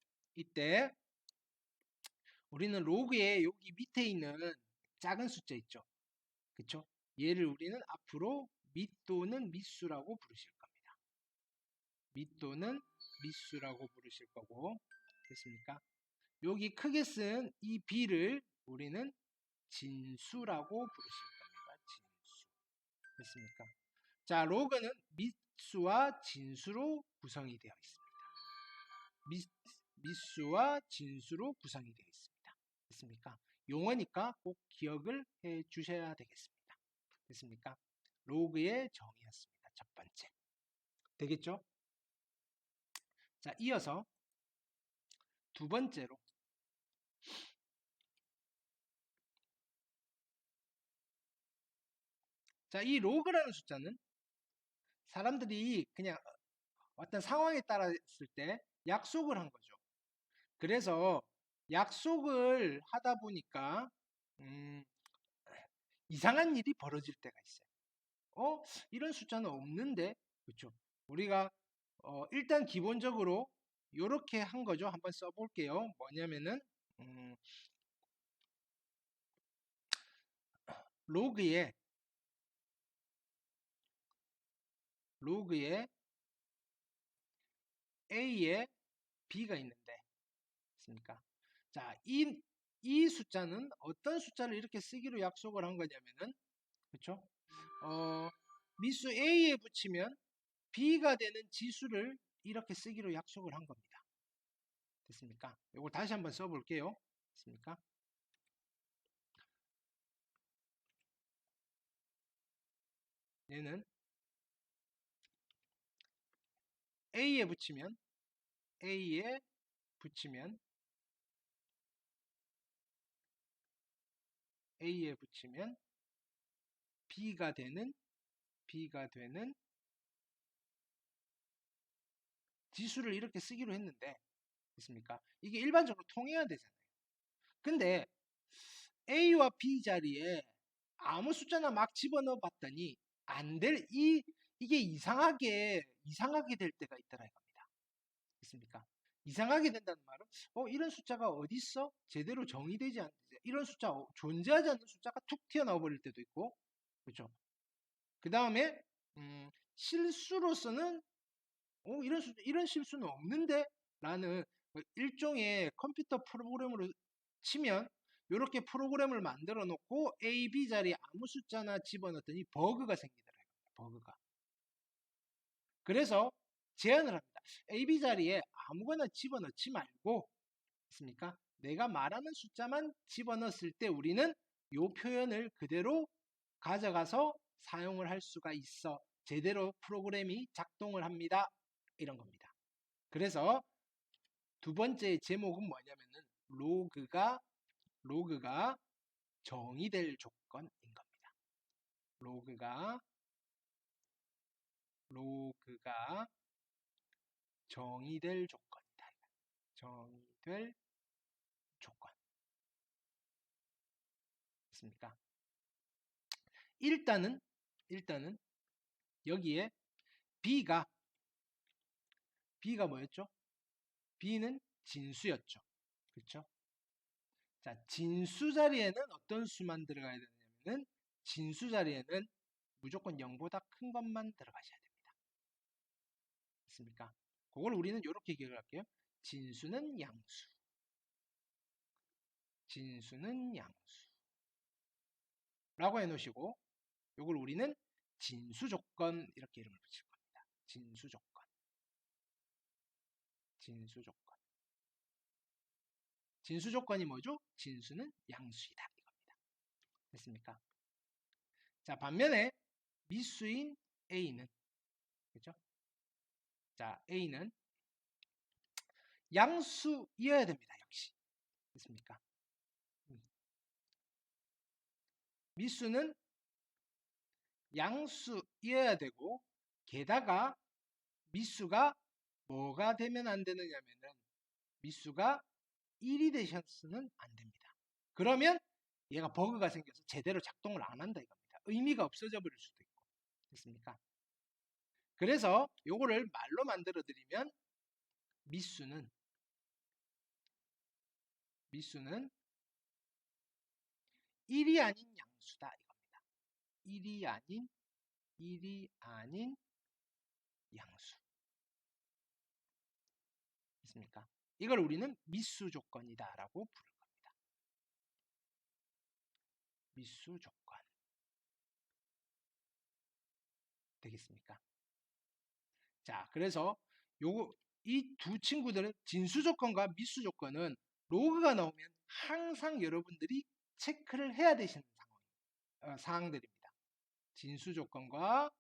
우리는 로그의 여기 밑에 있는 작은 숫자 있죠? 그쵸? 얘를 우리는 앞으로 밑 또는 밑수라고 부르실 겁니다. 밑 또는 밑수라고 부르실 거고 됐습니까? 여기 크게 쓴 이 B를 우리는 진수라고 부르실 겁니다. 진수. 됐습니까? 자, 로그는 밑수와 진수로 구성이 되어 있습니다. 밑수와 진수로 구성이 되어 있습니다. 됐습니까? 용어니까 꼭 기억을 해 주셔야 되겠습니다. 됐습니까? 로그의 정의였습니다. 첫 번째. 되겠죠? 자, 이어서 두 번째로 자, 이 로그라는 숫자는 사람들이 그냥 어떤 상황에 따랐을 때 약속을 한 거죠. 그래서 약속을 하다 보니까 음, 이상한 일이 벌어질 때가 있어요. 이런 숫자는 없는데, 그렇죠? 우리가 일단 기본적으로 이렇게 한 거죠. 한번 써볼게요. 뭐냐면은 로그에 A에 B가 있는데, 있습니까? 자, 이 숫자는 어떤 숫자를 이렇게 쓰기로 약속을 한 거냐면은, 그렇죠? 미수 A에 붙이면 B가 되는 지수를 이렇게 쓰기로 약속을 한 겁니다. 됐습니까? 이걸 다시 한번 써볼게요. 됐습니까? 얘는 A에 붙이면 A에 붙이면 A에 붙이면 B가 되는 지수를 이렇게 쓰기로 했는데 됐습니까? 이게 일반적으로 통해야 되잖아요. 근데 A와 B 자리에 아무 숫자나 막 집어넣어 봤더니 이게 이상하게 될 때가 있더라 이겁니다. 됐습니까? 이상하게 된다는 말은 이런 숫자가 어디 있어? 제대로 정의되지 않는 이런 숫자 존재하지 않는 숫자가 툭 튀어나와 버릴 때도 있고 그렇죠? 그 다음에 실수로서는 이런 실수는 없는데? 라는 일종의 컴퓨터 프로그램으로 치면 이렇게 프로그램을 만들어 놓고 A, B 자리에 아무 숫자나 집어넣더니 버그가 생기더라고요. 버그가. 그래서 제안을 합니다. A, B 자리에 아무거나 집어넣지 말고 있습니까? 내가 말하는 숫자만 집어넣었을 때 우리는 이 표현을 그대로 가져가서 사용을 할 수가 있어. 제대로 프로그램이 작동을 합니다. 이런 겁니다. 그래서 두 번째 제목은 뭐냐면은 로그가 정의될 조건인 겁니다. 로그가 정의될 조건이다. 정의될 조건. 있습니까? 일단은 여기에 B가 뭐였죠? B는 진수였죠. 그렇죠? 자, 진수 자리에는 어떤 수만 들어가야 되냐면은 진수 자리에는 무조건 0보다 큰 것만 들어가셔야 됩니다. 됐습니까? 그걸 우리는 이렇게 기억을 할게요. 진수는 양수. 진수는 양수. 라고 해놓으시고 이걸 우리는 진수 조건 이렇게 이름을 붙일 겁니다. 진수 조건. 진수 조건. 진수 조건이 뭐죠? 진수는 양수이다. 이겁니다. 됐습니까? 자, 반면에 미수인 A는 그렇죠? 자, A는 양수이어야 됩니다. 역시. 됐습니까? 미수는 양수이어야 되고 게다가 미수가 뭐가 되면 안 되느냐면은 미수가 1이 되셔서는 안 됩니다. 그러면 얘가 버그가 생겨서 제대로 작동을 안 한다 이겁니다. 의미가 없어져 버릴 수도 있고. 됐습니까? 그래서 요거를 말로 만들어 드리면 미수는 1이 아닌 양수다 이겁니다. 1이 아닌 양수. 됐습니까? 이걸 우리는 미수 조건이다라고 부를 겁니다. 미수 조건. 되겠습니까? 자, 그래서 이 두 친구들은 진수 조건과 미수 조건은 로그가 나오면 항상 여러분들이 체크를 해야 되시는 사항들입니다. 진수 조건과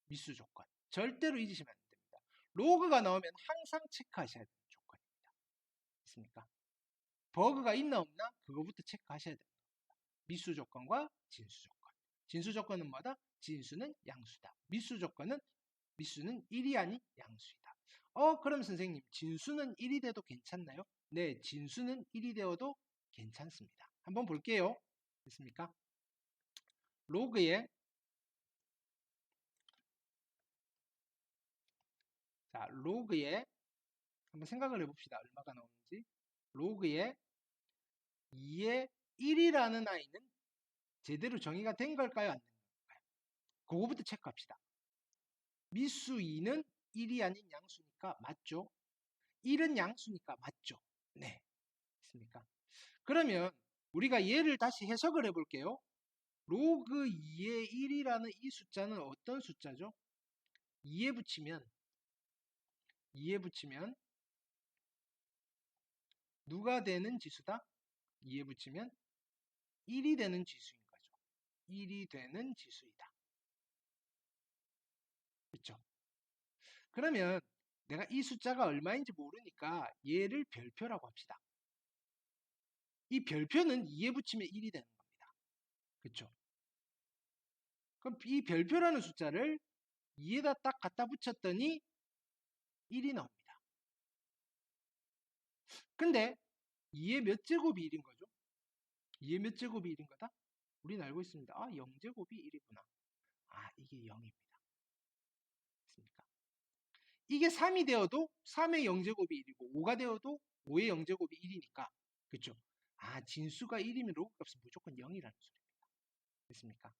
미수 조건. 절대로 잊으시면 안 됩니다. 로그가 나오면 항상 체크하셔야 되는 조건입니다. 있습니까? 버그가 있나 없나? 그거부터 체크하셔야 됩니다. 미수 조건과 진수 조건. 진수 조건은 뭐다? 진수는 양수다. 미수는 1이 아닌 양수이다. 그럼 선생님, 진수는 1이 돼도 괜찮나요? 네, 진수는 1이 되어도 괜찮습니다. 한번 볼게요. 됐습니까? 로그에 한번 생각을 해봅시다. 얼마가 나오는지. 로그에 2의 1이라는 아이는 제대로 정의가 된 걸까요? 안 된 걸까요? 그거부터 체크합시다. 미수 2는 1이 아닌 양수니까 맞죠? 1은 양수니까 맞죠? 네. 있습니까? 그러면 우리가 얘를 다시 해석을 해볼게요. 로그 2의 1이라는 이 숫자는 어떤 숫자죠? 2에 붙이면 누가 되는 지수다? 2에 붙이면 1이 되는 지수인 거죠. 1이 되는 지수이다. 그렇죠? 그러면 내가 이 숫자가 얼마인지 모르니까 얘를 별표라고 합시다. 이 별표는 2에 붙이면 1이 되는 겁니다. 그렇죠? 그럼 이 별표라는 숫자를 2에다 딱 갖다 붙였더니 1이 나옵니다. 근데 2의 몇 제곱이 1인 거죠? 2의 몇 제곱이 1인 거다? 우리는 알고 있습니다. 0제곱이 1이구나. 이게 0입니다. 됐습니까? 이게 3이 되어도 3의 0제곱이 1이고 5가 되어도 5의 0제곱이 1이니까 그렇죠? 진수가 1이면 로그 값은 무조건 0이라는 소리입니다. 됐습니까?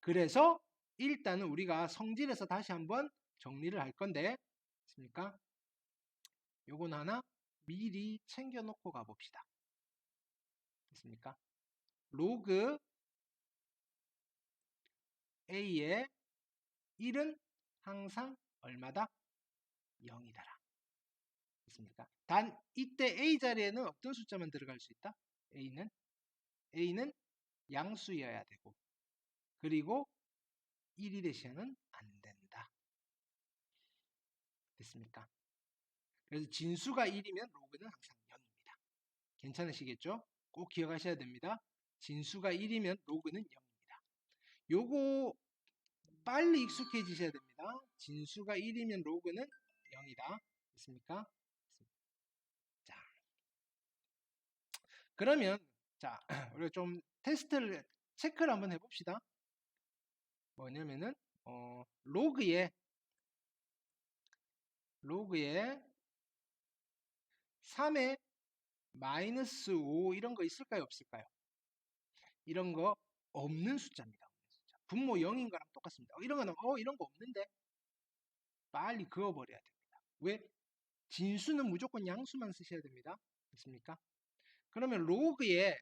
그래서 일단은 우리가 성질에서 다시 한번 정리를 할 건데, 됐습니까? 요건 하나 미리 챙겨놓고 가봅시다. 됐습니까? 로그 A의 1은 항상 얼마다? 0이다라. 됐습니까? 단 이때 A 자리에는 어떤 숫자만 들어갈 수 있다? A는 양수여야 되고, 그리고 1이 대신은 안 된다. 됐습니까? 그래서 진수가 1이면 로그는 항상 0입니다. 괜찮으시겠죠? 꼭 기억하셔야 됩니다. 진수가 1이면 로그는 0입니다. 요거 빨리 익숙해지셔야 됩니다. 진수가 1이면 로그는 0이다. 됐습니까? 자, 그러면 자, 우리가 좀 테스트를 체크를 한번 해봅시다. 뭐냐면은 로그에 3에 마이너스 5 이런 거 있을까요? 없을까요? 이런 거 없는 숫자입니다. 분모 0인 거랑 똑같습니다. 이런 거는 이런 거 없는데 빨리 그어버려야 됩니다. 왜? 진수는 무조건 양수만 쓰셔야 됩니다. 됐습니까? 그러면 로그에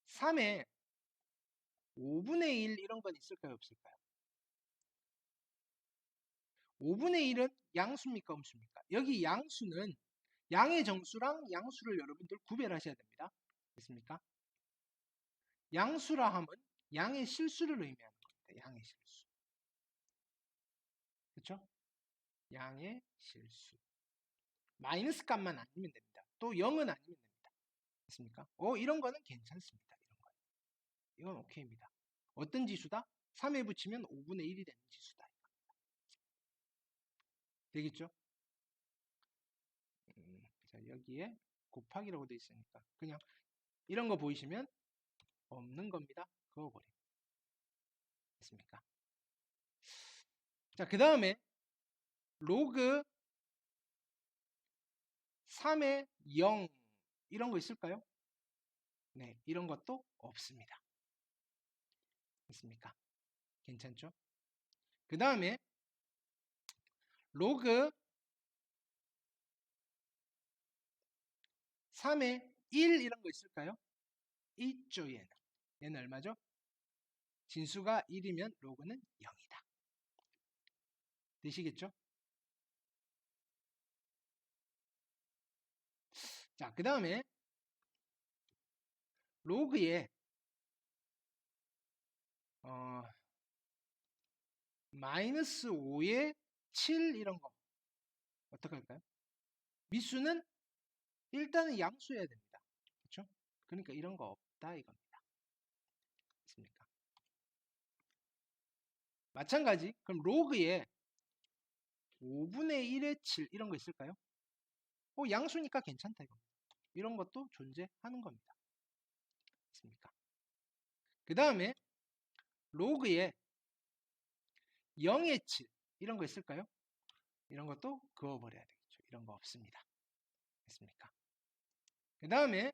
3에 5분의 1 이런 건 있을까요? 없을까요? 5분의 1은 양수입니까? 음수입니까? 여기 양수는 양의 정수랑 양수를 여러분들 구별하셔야 됩니다. 됐습니까? 양수라 함은 양의 실수를 의미하는 겁니다. 양의 실수. 그렇죠? 양의 실수. 마이너스 값만 아니면 됩니다. 또 0은 아니면 됩니다. 됐습니까? 이런 거는 괜찮습니다. 이런 거. 이건 오케이입니다. 어떤 지수다? 3에 붙이면 5분의 1이 되는 지수다. 되겠죠? 자, 여기에 곱하기라고 되어 있으니까 그냥 이런 거 보이시면 없는 겁니다. 그어버립니다. 됐습니까? 자, 그 다음에 로그 3의 0 이런 거 있을까요? 네, 이런 것도 없습니다. 됐습니까? 괜찮죠? 그 다음에 로그 3의 1 이런 거 있을까요? 있죠, 얘는. 얘는 얼마죠? 진수가 1이면 로그는 0이다. 되시겠죠? 자, 그 다음에 로그에 마이너스 5에 7 이런 거 어떻게 할까요? 미수는 일단은 양수해야 됩니다. 그렇죠? 그러니까 이런 거 없다 이겁니다. 됐습니까? 마찬가지 그럼 로그에 5분의 1에 7 이런 거 있을까요? 양수니까 괜찮다 이겁니다. 이런 것도 존재하는 겁니다. 됐습니까? 그 다음에 로그에 0의 7 이런 거 있을까요? 이런 것도 그어버려야 되겠죠. 이런 거 없습니다. 됐습니까? 그 다음에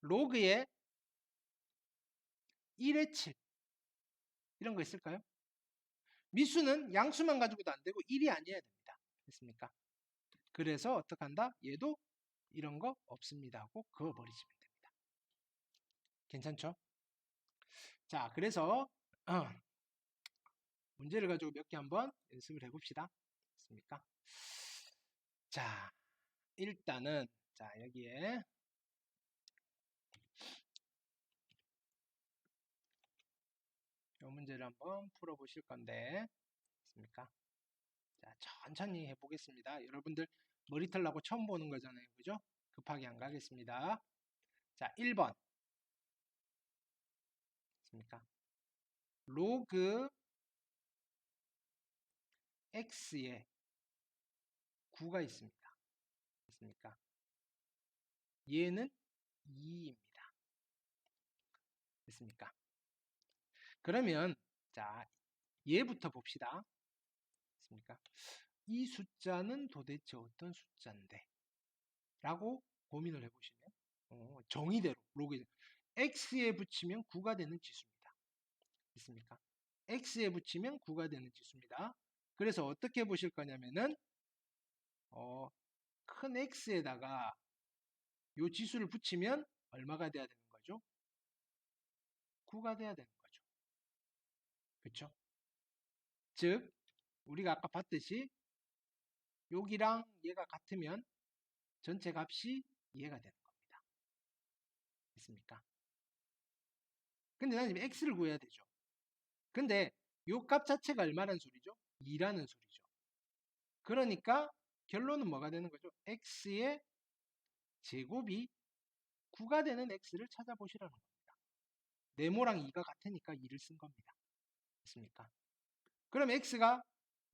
로그에 1의 7 이런 거 있을까요? 미수는 양수만 가지고도 안 되고 1이 아니어야 됩니다. 됐습니까? 그래서 어떻게 한다? 얘도 이런 거 없습니다 하고 그어버리시면 됩니다. 괜찮죠? 자, 그래서 문제를 가지고 몇 개 한번 연습을 해봅시다. 됐습니까? 자, 일단은 자 여기에 이 문제를 한번 풀어보실 건데 됐습니까? 자, 천천히 해보겠습니다. 여러분들 머리털 나고 처음 보는 거잖아요. 그죠? 급하게 안 가겠습니다. 자, 1번. 됐습니까? 로그 x에 9가 있습니다. 됐습니까? 얘는 2입니다. 됐습니까? 그러면 자, 얘부터 봅시다. 됐습니까? 이 숫자는 도대체 어떤 숫자인데? 라고 고민을 해보시면 정의대로 로그 x에 붙이면 9가 되는 지수입니다. 됐습니까? x에 붙이면 9가 되는 지수입니다. 그래서 어떻게 보실 거냐면은 큰 x에다가 요 지수를 붙이면 얼마가 돼야 되는 거죠? 9가 돼야 되는 거죠. 그렇죠? 즉 우리가 아까 봤듯이 여기랑 얘가 같으면 전체 값이 얘가 되는 겁니다. 됐습니까? 근데 나는 x를 구해야 되죠. 근데 요 값 자체가 얼마라는 소리죠? 2라는 소리죠. 그러니까 결론은 뭐가 되는 거죠? x의 제곱이 9가 되는 x를 찾아보시라는 겁니다. 네모랑 2가 같으니까 2를 쓴 겁니다. 됐습니까? 그럼 x가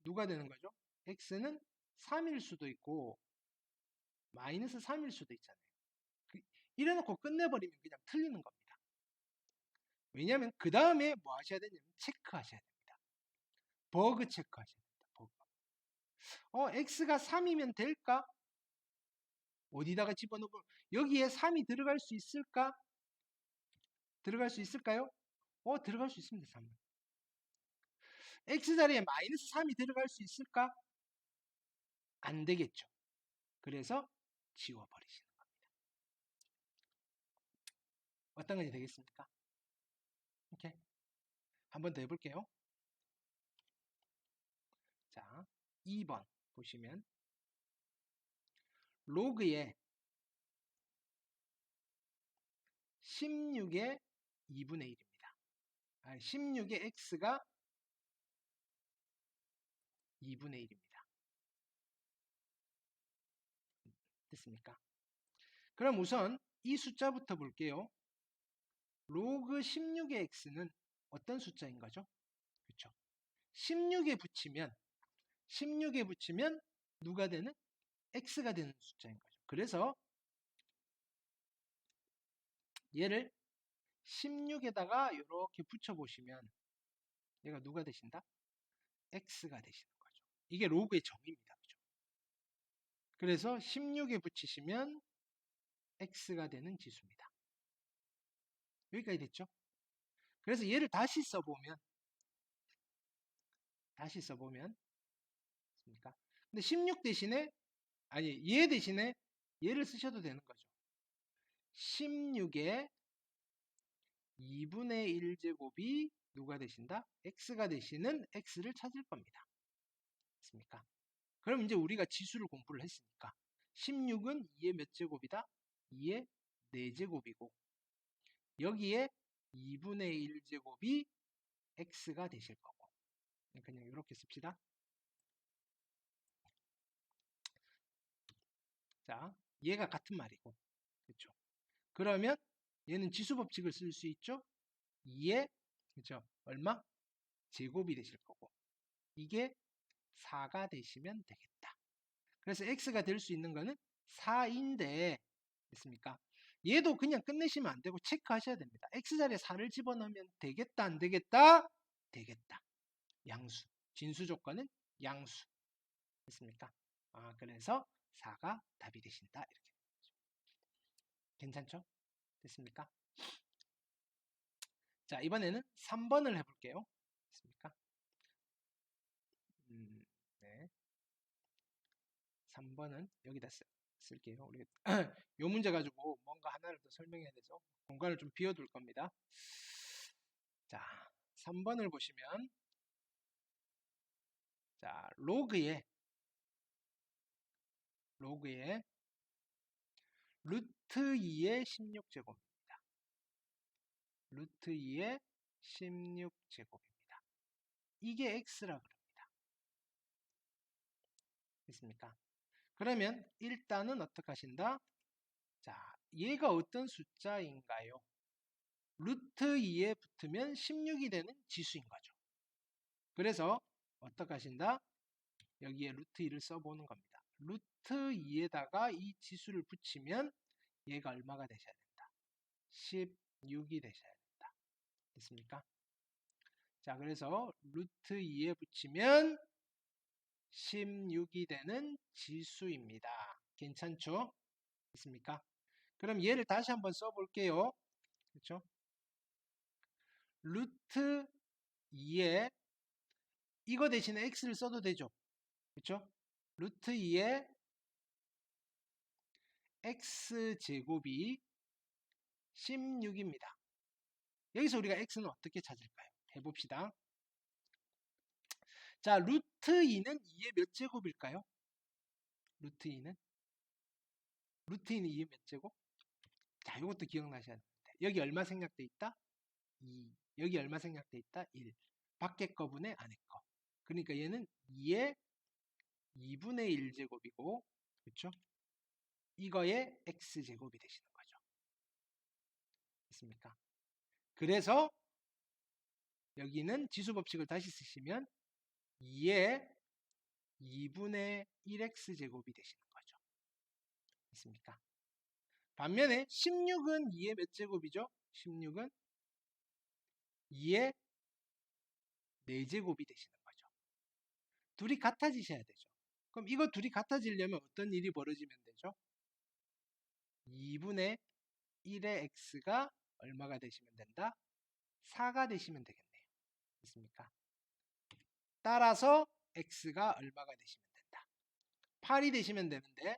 누가 되는 거죠? x는 3일 수도 있고 마이너스 3일 수도 있잖아요. 이래놓고 끝내버리면 그냥 틀리는 겁니다. 왜냐하면 그 다음에 뭐 하셔야 되냐면 체크하셔야 됩니다. 버그 체크하셔야 됩니다. 버그. x가 3이면 될까? 어디다가 집어넣고 여기에 3이 들어갈 수 있을까? 들어갈 수 있을까요? 들어갈 수 있습니다. 3은. x자리에 마이너스 3이 들어갈 수 있을까? 안 되겠죠. 그래서 지워버리시는 겁니다. 어떤 건지 되겠습니까? 이렇게 한 번 더 해볼게요. 자, 2번 보시면 로그에 16의 2분의 1입니다. 16의 x가 2분의 1입니다. 됐습니까? 그럼 우선 이 숫자부터 볼게요. 로그 16의 x는 어떤 숫자인 거죠? 그렇죠? 16에 붙이면 누가 되는? x가 되는 숫자인 거죠. 그래서 얘를 16에다가 이렇게 붙여보시면 얘가 누가 되신다? x가 되시는 거죠. 이게 로그의 정의입니다. 그죠? 그래서 16에 붙이시면 x가 되는 지수입니다. 여기까지 됐죠? 그래서 얘를 다시 써보면 있습니까? 근데 16 대신에 얘 대신에 얘를 쓰셔도 되는 거죠. 16의 2분의 1제곱이 누가 되신다? x가 되시는 x를 찾을 겁니다. 됐습니까? 그럼 이제 우리가 지수를 공부를 했으니까 16은 2의 몇 제곱이다? 2의 4제곱이고 여기에 2분의 1제곱이 x가 되실 거고 그냥 이렇게 씁시다. 자, 얘가 같은 말이고 그렇죠? 그러면 얘는 지수 법칙을 쓸 수 있죠? 2의 그렇죠? 얼마? 제곱이 되실 거고 이게 4가 되시면 되겠다. 그래서 x가 될 수 있는 거는 4인데 됐습니까? 얘도 그냥 끝내시면 안 되고 체크하셔야 됩니다. x자리에 4를 집어넣으면 되겠다 안 되겠다? 되겠다. 양수. 진수 조건은 양수. 됐습니까? 그래서 4가 답이 되신다. 이렇게. 괜찮죠? 됐습니까? 자, 이번에는 3번을 해볼게요. 됐습니까? 네. 3번은 여기다 쓸게요. 우리 요 문제 가지고 뭔가 하나를 더 설명해야 돼서 공간을 좀 비워둘 겁니다. 자, 3번을 보시면 자, 로그에 루트 2의 16제곱입니다. 루트 2의 16제곱입니다. 이게 x라 그럽니다. 됐습니까? 그러면 일단은 어떻게 하신다? 자, 얘가 어떤 숫자인가요? 루트 2에 붙으면 16이 되는 지수인 거죠. 그래서 어떻게 하신다? 여기에 루트 2를 써보는 겁니다. 루트 2에다가 이 지수를 붙이면 얘가 얼마가 되셔야 된다? 16이 되셔야 된다. 됐습니까? 자, 그래서 루트 2에 붙이면 16이 되는 지수입니다. 괜찮죠? 됐습니까? 그럼 얘를 다시 한번 써볼게요. 그렇죠? 루트 2에 이거 대신에 x를 써도 되죠. 그렇죠? 루트 2에 x제곱이 16입니다. 여기서 우리가 x는 어떻게 찾을까요? 해봅시다. 자, 루트 2는 2의 몇 제곱일까요? 루트 2는? 루트 2는 2의 몇 제곱? 자, 이것도 기억나셔야 됩니다. 여기 얼마 생략돼 있다? 2. 여기 얼마 생략돼 있다? 1. 밖에 거분의 안에 거. 그러니까 얘는 2의 2분의 1제곱이고, 그렇죠? 이거의 x제곱이 되시는 거죠. 됐습니까? 그래서 여기는 지수법칙을 다시 쓰시면 2의 2분의 1x제곱이 되시는 거죠. 됐습니까? 반면에 16은 2의 몇 제곱이죠? 16은 2의 4제곱이 되시는 거죠. 둘이 같아지셔야 되죠. 그럼 이거 둘이 같아지려면 어떤 일이 벌어지면 되죠? 2분의 1의 x가 얼마가 되시면 된다? 4가 되시면 되겠네요. 됐습니까? 따라서 x가 얼마가 되시면 된다? 8이 되시면 되는데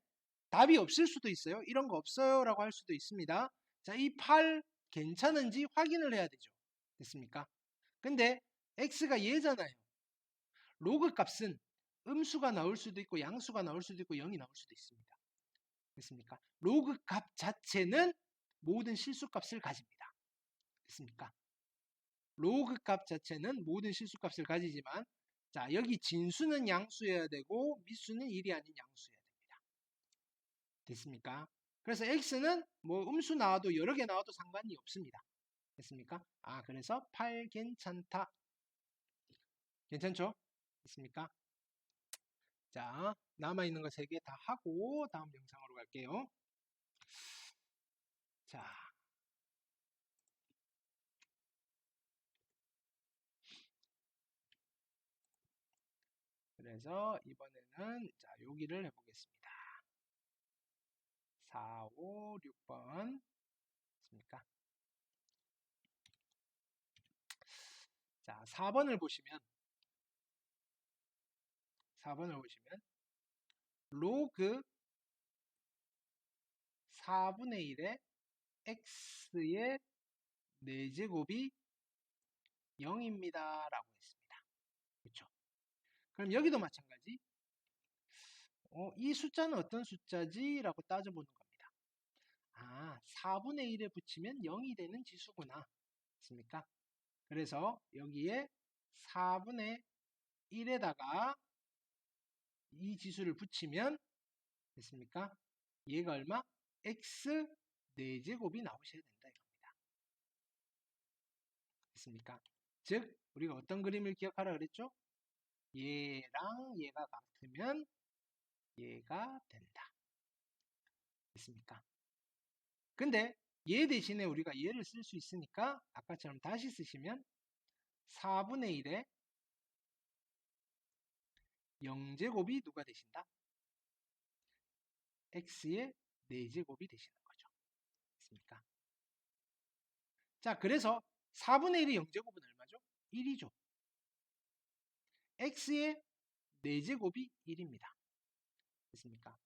답이 없을 수도 있어요. 이런 거 없어요 라고 할 수도 있습니다. 자, 이 8 괜찮은지 확인을 해야 되죠. 됐습니까? 근데 x가 얘잖아요. 로그 값은 음수가 나올 수도 있고 양수가 나올 수도 있고 0이 나올 수도 있습니다. 됐습니까? 로그 값 자체는 모든 실수 값을 가집니다. 됐습니까? 로그 값 자체는 모든 실수 값을 가지지만 자, 여기 진수는 양수여야 되고 미수는 1이 아닌 양수여야 됩니다. 됐습니까? 그래서 x는 뭐 음수 나와도 여러 개 나와도 상관이 없습니다. 됐습니까? 아, 그래서 8 괜찮다. 괜찮죠? 됐습니까? 자, 남아있는 거 3개 다 하고 다음 영상으로 갈게요. 자, 그래서 이번에는 자, 여기를 해보겠습니다. 4, 5, 6번 됐습니까? 자, 4번을 보시면 로그 4분의 1에 x의 4제곱이 0입니다. 라고 했습니다. 그렇죠? 그럼 여기도 마찬가지. 이 숫자는 어떤 숫자지? 라고 따져보는 겁니다. 아, 4분의 1에 붙이면 0이 되는 지수구나. 맞습니까? 그래서 여기에 4분의 1에다가 이 지수를 붙이면 됐습니까? 얘가 얼마? x 4제곱이 나오셔야 된다 이겁니다. 됐습니까? 즉 우리가 어떤 그림을 기억하라 그랬죠? 얘랑 얘가 같으면 얘가 된다. 됐습니까? 근데 얘 대신에 우리가 얘를 쓸 수 있으니까 아까처럼 다시 쓰시면 4분의 1에 0제곱이 누가 되신다? x의 4제곱이 되시는 거죠. 됐습니까? 자, 그래서 4분의 1의 0제곱은 얼마죠? 1이죠. x의 4제곱이 1입니다. 됐습니까?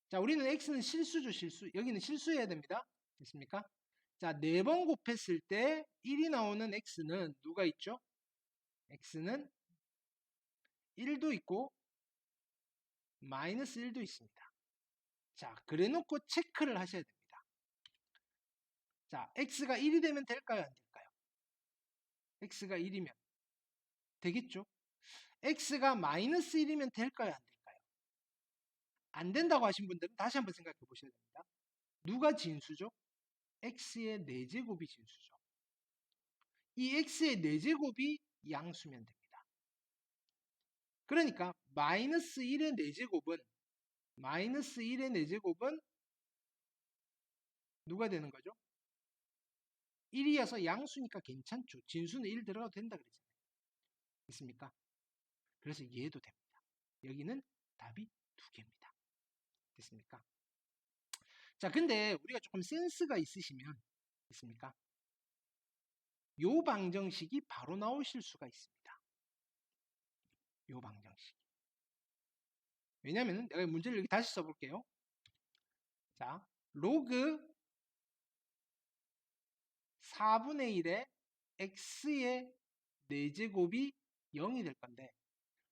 자, 우리는 x는 실수죠, 실수. 여기는 실수해야 됩니다. 됐습니까? 자, 4번 곱했을 때 1이 나오는 x는 누가 있죠? x는 1도 있고 마이너스 1도 있습니다. 자, 그래 놓고 체크를 하셔야 됩니다. 자, x가 1이 되면 될까요? 안 될까요? x가 1이면 되겠죠? x가 마이너스 1이면 될까요? 안 될까요? 안 된다고 하신 분들은 다시 한번 생각해 보셔야 됩니다. 누가 진수죠? x의 4제곱이 진수죠. 이 x의 4제곱이 양수면 됩니다. 그러니까 마이너스 1의 4제곱은 누가 되는 거죠? 1이어서 양수니까 괜찮죠. 진수는 1 들어가도 된다 그랬잖아요. 됐습니까? 그래서 얘도 됩니다. 여기는 답이 2개입니다. 됐습니까? 자, 근데 우리가 조금 센스가 있으시면 됐습니까? 요 방정식이 바로 나오실 수가 있습니다. 요 방정식. 왜냐면은 내가 문제를 여기 다시 써볼게요. 자, 로그 4분의 1의 x의 4제곱이 0이 될 건데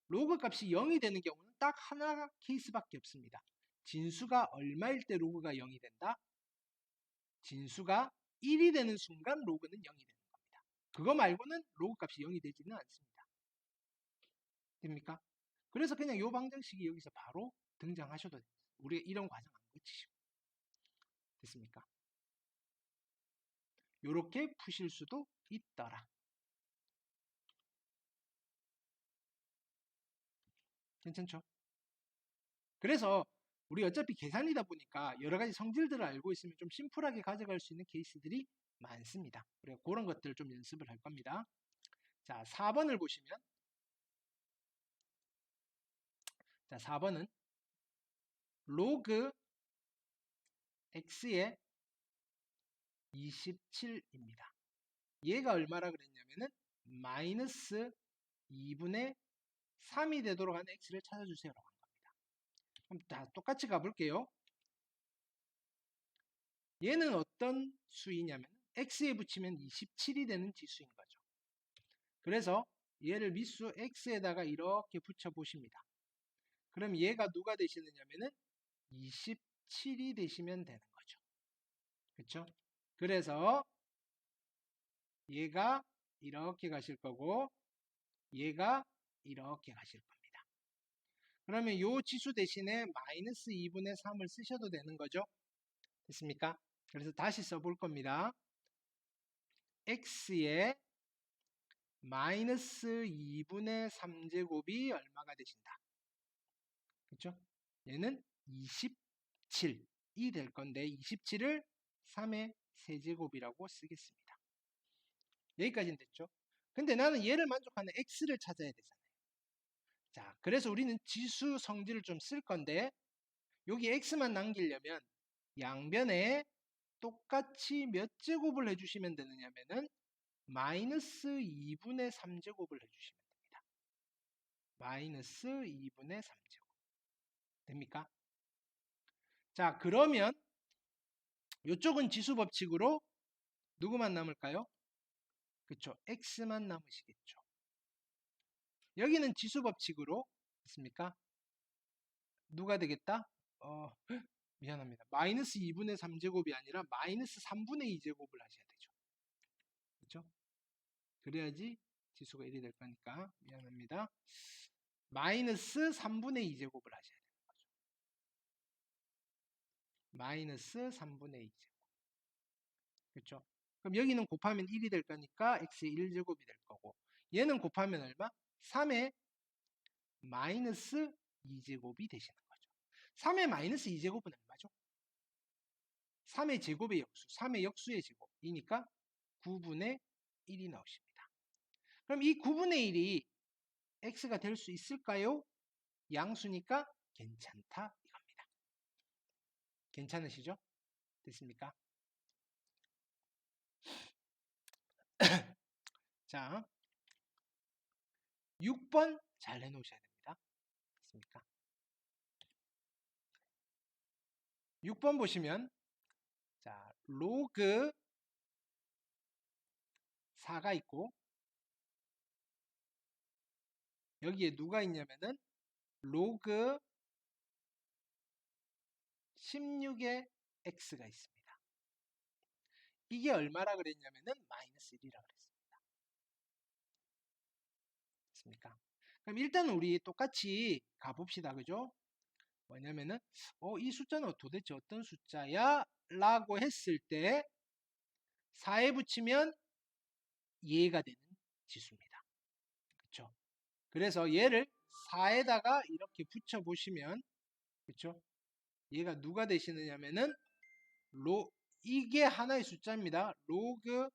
로그 값이 0이 되는 경우는 딱 하나 케이스밖에 없습니다. 진수가 얼마일 때 로그가 0이 된다? 진수가 1이 되는 순간 로그는 0이 되는 겁니다. 그거 말고는 로그 값이 0이 되지는 않습니다. 됩니까? 그래서 그냥 요 방정식이 여기서 바로 등장하셔도 됩니다. 우리가 이런 과정 안 거치시고. 됐습니까? 요렇게 푸실 수도 있더라. 괜찮죠? 그래서 우리 어차피 계산이다 보니까 여러 가지 성질들을 알고 있으면 좀 심플하게 가져갈 수 있는 케이스들이 많습니다. 그리고 그런 것들을 좀 연습을 할 겁니다. 자, 4번을 보시면 자, 4번은 로그 x의 27입니다. 얘가 얼마라 그랬냐면은 마이너스 2분의 3이 되도록 하는 x를 찾아주세요라고 한 겁니다. 그럼 다 똑같이 가볼게요. 얘는 어떤 수이냐면 x에 붙이면 27이 되는 지수인 거죠. 그래서 얘를 밑수 x에다가 이렇게 붙여 보십니다. 그럼 얘가 누가 되시느냐면은 27이 되시면 되는 거죠. 그렇죠? 그래서 얘가 이렇게 가실 거고 얘가 이렇게 가실 겁니다. 그러면 요 지수 대신에 마이너스 2분의 3을 쓰셔도 되는 거죠. 됐습니까? 그래서 다시 써볼 겁니다. x의 마이너스 2분의 3제곱이 얼마가 되신다. 그렇죠? 얘는 27이 될 건데 27을 3의 세제곱이라고 쓰겠습니다. 여기까지는 됐죠? 근데 나는 얘를 만족하는 x를 찾아야 되잖아요. 자, 그래서 우리는 지수 성질을 좀 쓸 건데 여기 x만 남기려면 양변에 똑같이 몇 제곱을 해주시면 되느냐면은 마이너스 2분의 3제곱을 해주시면 됩니다. 마이너스 2분의 3제곱. 됩니까? 자, 그러면 이쪽은 지수 법칙으로 누구만 남을까요? 그쵸. x만 남으시겠죠. 여기는 지수 법칙으로 됐습니까? 누가 되겠다? 미안합니다. 마이너스 2분의 3제곱이 아니라 마이너스 3분의 2제곱을 하셔야 되죠. 그렇죠? 그래야지 지수가 1이 될 거니까 미안합니다. 마이너스 3분의 2제곱을 하셔야 되는 거죠. 마이너스 3분의 2제곱. 그렇죠? 그럼 여기는 곱하면 1이 될 거니까 x의 1제곱이 될 거고 얘는 곱하면 얼마? 3의 마이너스 2제곱이 되시는 거죠. 3의 마이너스 2제곱은 얼마죠? 3의 제곱의 역수, 3의 역수의 제곱이니까 9분의 1이 나오십니다. 그럼 이 9분의 1이 x가 될 수 있을까요? 양수니까 괜찮다 이겁니다. 괜찮으시죠? 됐습니까? 자, 6번 잘 해놓으셔야 됩니다. 됐습니까? 6번 보시면 자, 로그 4가 있고 여기에 누가 있냐면은 로그 16의 x가 있습니다. 이게 얼마라 그랬냐면은 마이너스 1이라 그랬습니다. 됐습니까? 그럼 일단 우리 똑같이 가봅시다. 그죠? 뭐냐면은 이 숫자는 도대체 어떤 숫자야? 라고 했을 때 4에 붙이면 얘가 되는 지수입니다. 그렇죠? 그래서 얘를 4에다가 이렇게 붙여 보시면 그렇죠? 얘가 누가 되시느냐면은 이게 하나의 숫자입니다. 로그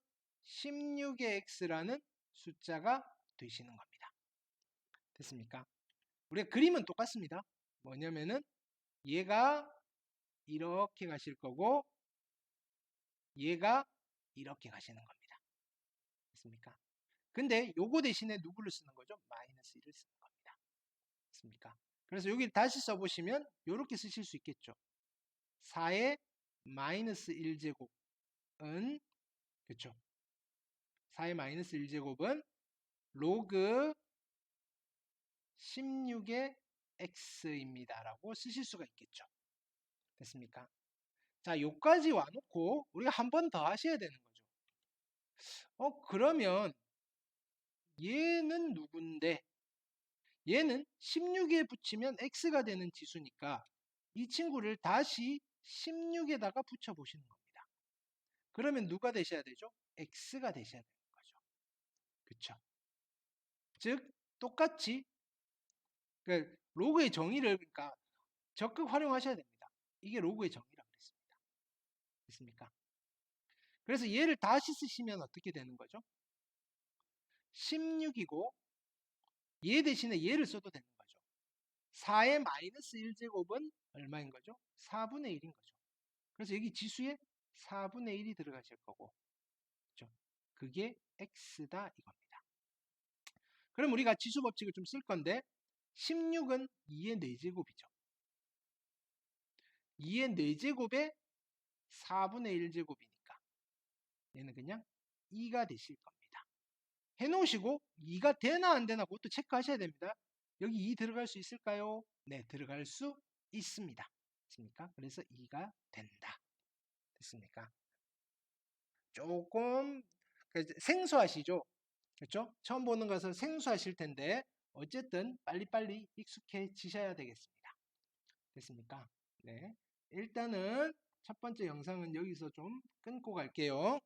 16의 x라는 숫자가 되시는 겁니다. 됐습니까? 우리가 그림은 똑같습니다. 뭐냐면은 얘가 이렇게 가실 거고 얘가 이렇게 가시는 겁니다. 됐습니까? 근데 요거 대신에 누구를 쓰는 거죠? 마이너스 1을 쓰는 겁니다. 됐습니까? 그래서 여기 다시 써보시면 요렇게 쓰실 수 있겠죠. 4의 마이너스 1제곱은 그쵸? 4의 마이너스 1제곱은 로그 16의 x입니다. 라고 쓰실 수가 있겠죠. 됐습니까? 자, 요까지 와놓고 우리가 한 번 더 하셔야 되는 거죠. 그러면 얘는 누군데? 얘는 16에 붙이면 x가 되는 지수니까 이 친구를 다시 16에다가 붙여보시는 겁니다. 그러면 누가 되셔야 되죠? x가 되셔야 되는 거죠. 그쵸? 즉 똑같이 로그의 정의를 그러니까 적극 활용하셔야 됩니다. 이게 로그의 정의라고 그랬습니다. 됐습니까? 그래서 얘를 다시 쓰시면 어떻게 되는 거죠? 16이고 얘 대신에 얘를 써도 되는 거죠. 4의 마이너스 1제곱은 얼마인 거죠? 4분의 1인 거죠. 그래서 여기 지수에 4분의 1이 들어가실 거고 그렇죠? 그게 x다 이겁니다. 그럼 우리가 지수 법칙을 좀 쓸 건데 16은 2의 4제곱이죠. 2의 4제곱에 4분의 1제곱이니까 얘는 그냥 2가 되실 겁니다. 해놓으시고 2가 되나 안 되나 그것도 체크하셔야 됩니다. 여기 2 들어갈 수 있을까요? 네, 들어갈 수 있습니다. 됐습니까? 그래서 2가 된다. 됐습니까? 조금 생소하시죠? 그렇죠? 처음 보는 것을 생소하실 텐데 어쨌든 빨리빨리 익숙해지셔야 되겠습니다. 됐습니까? 네. 일단은 첫 번째 영상은 여기서 좀 끊고 갈게요.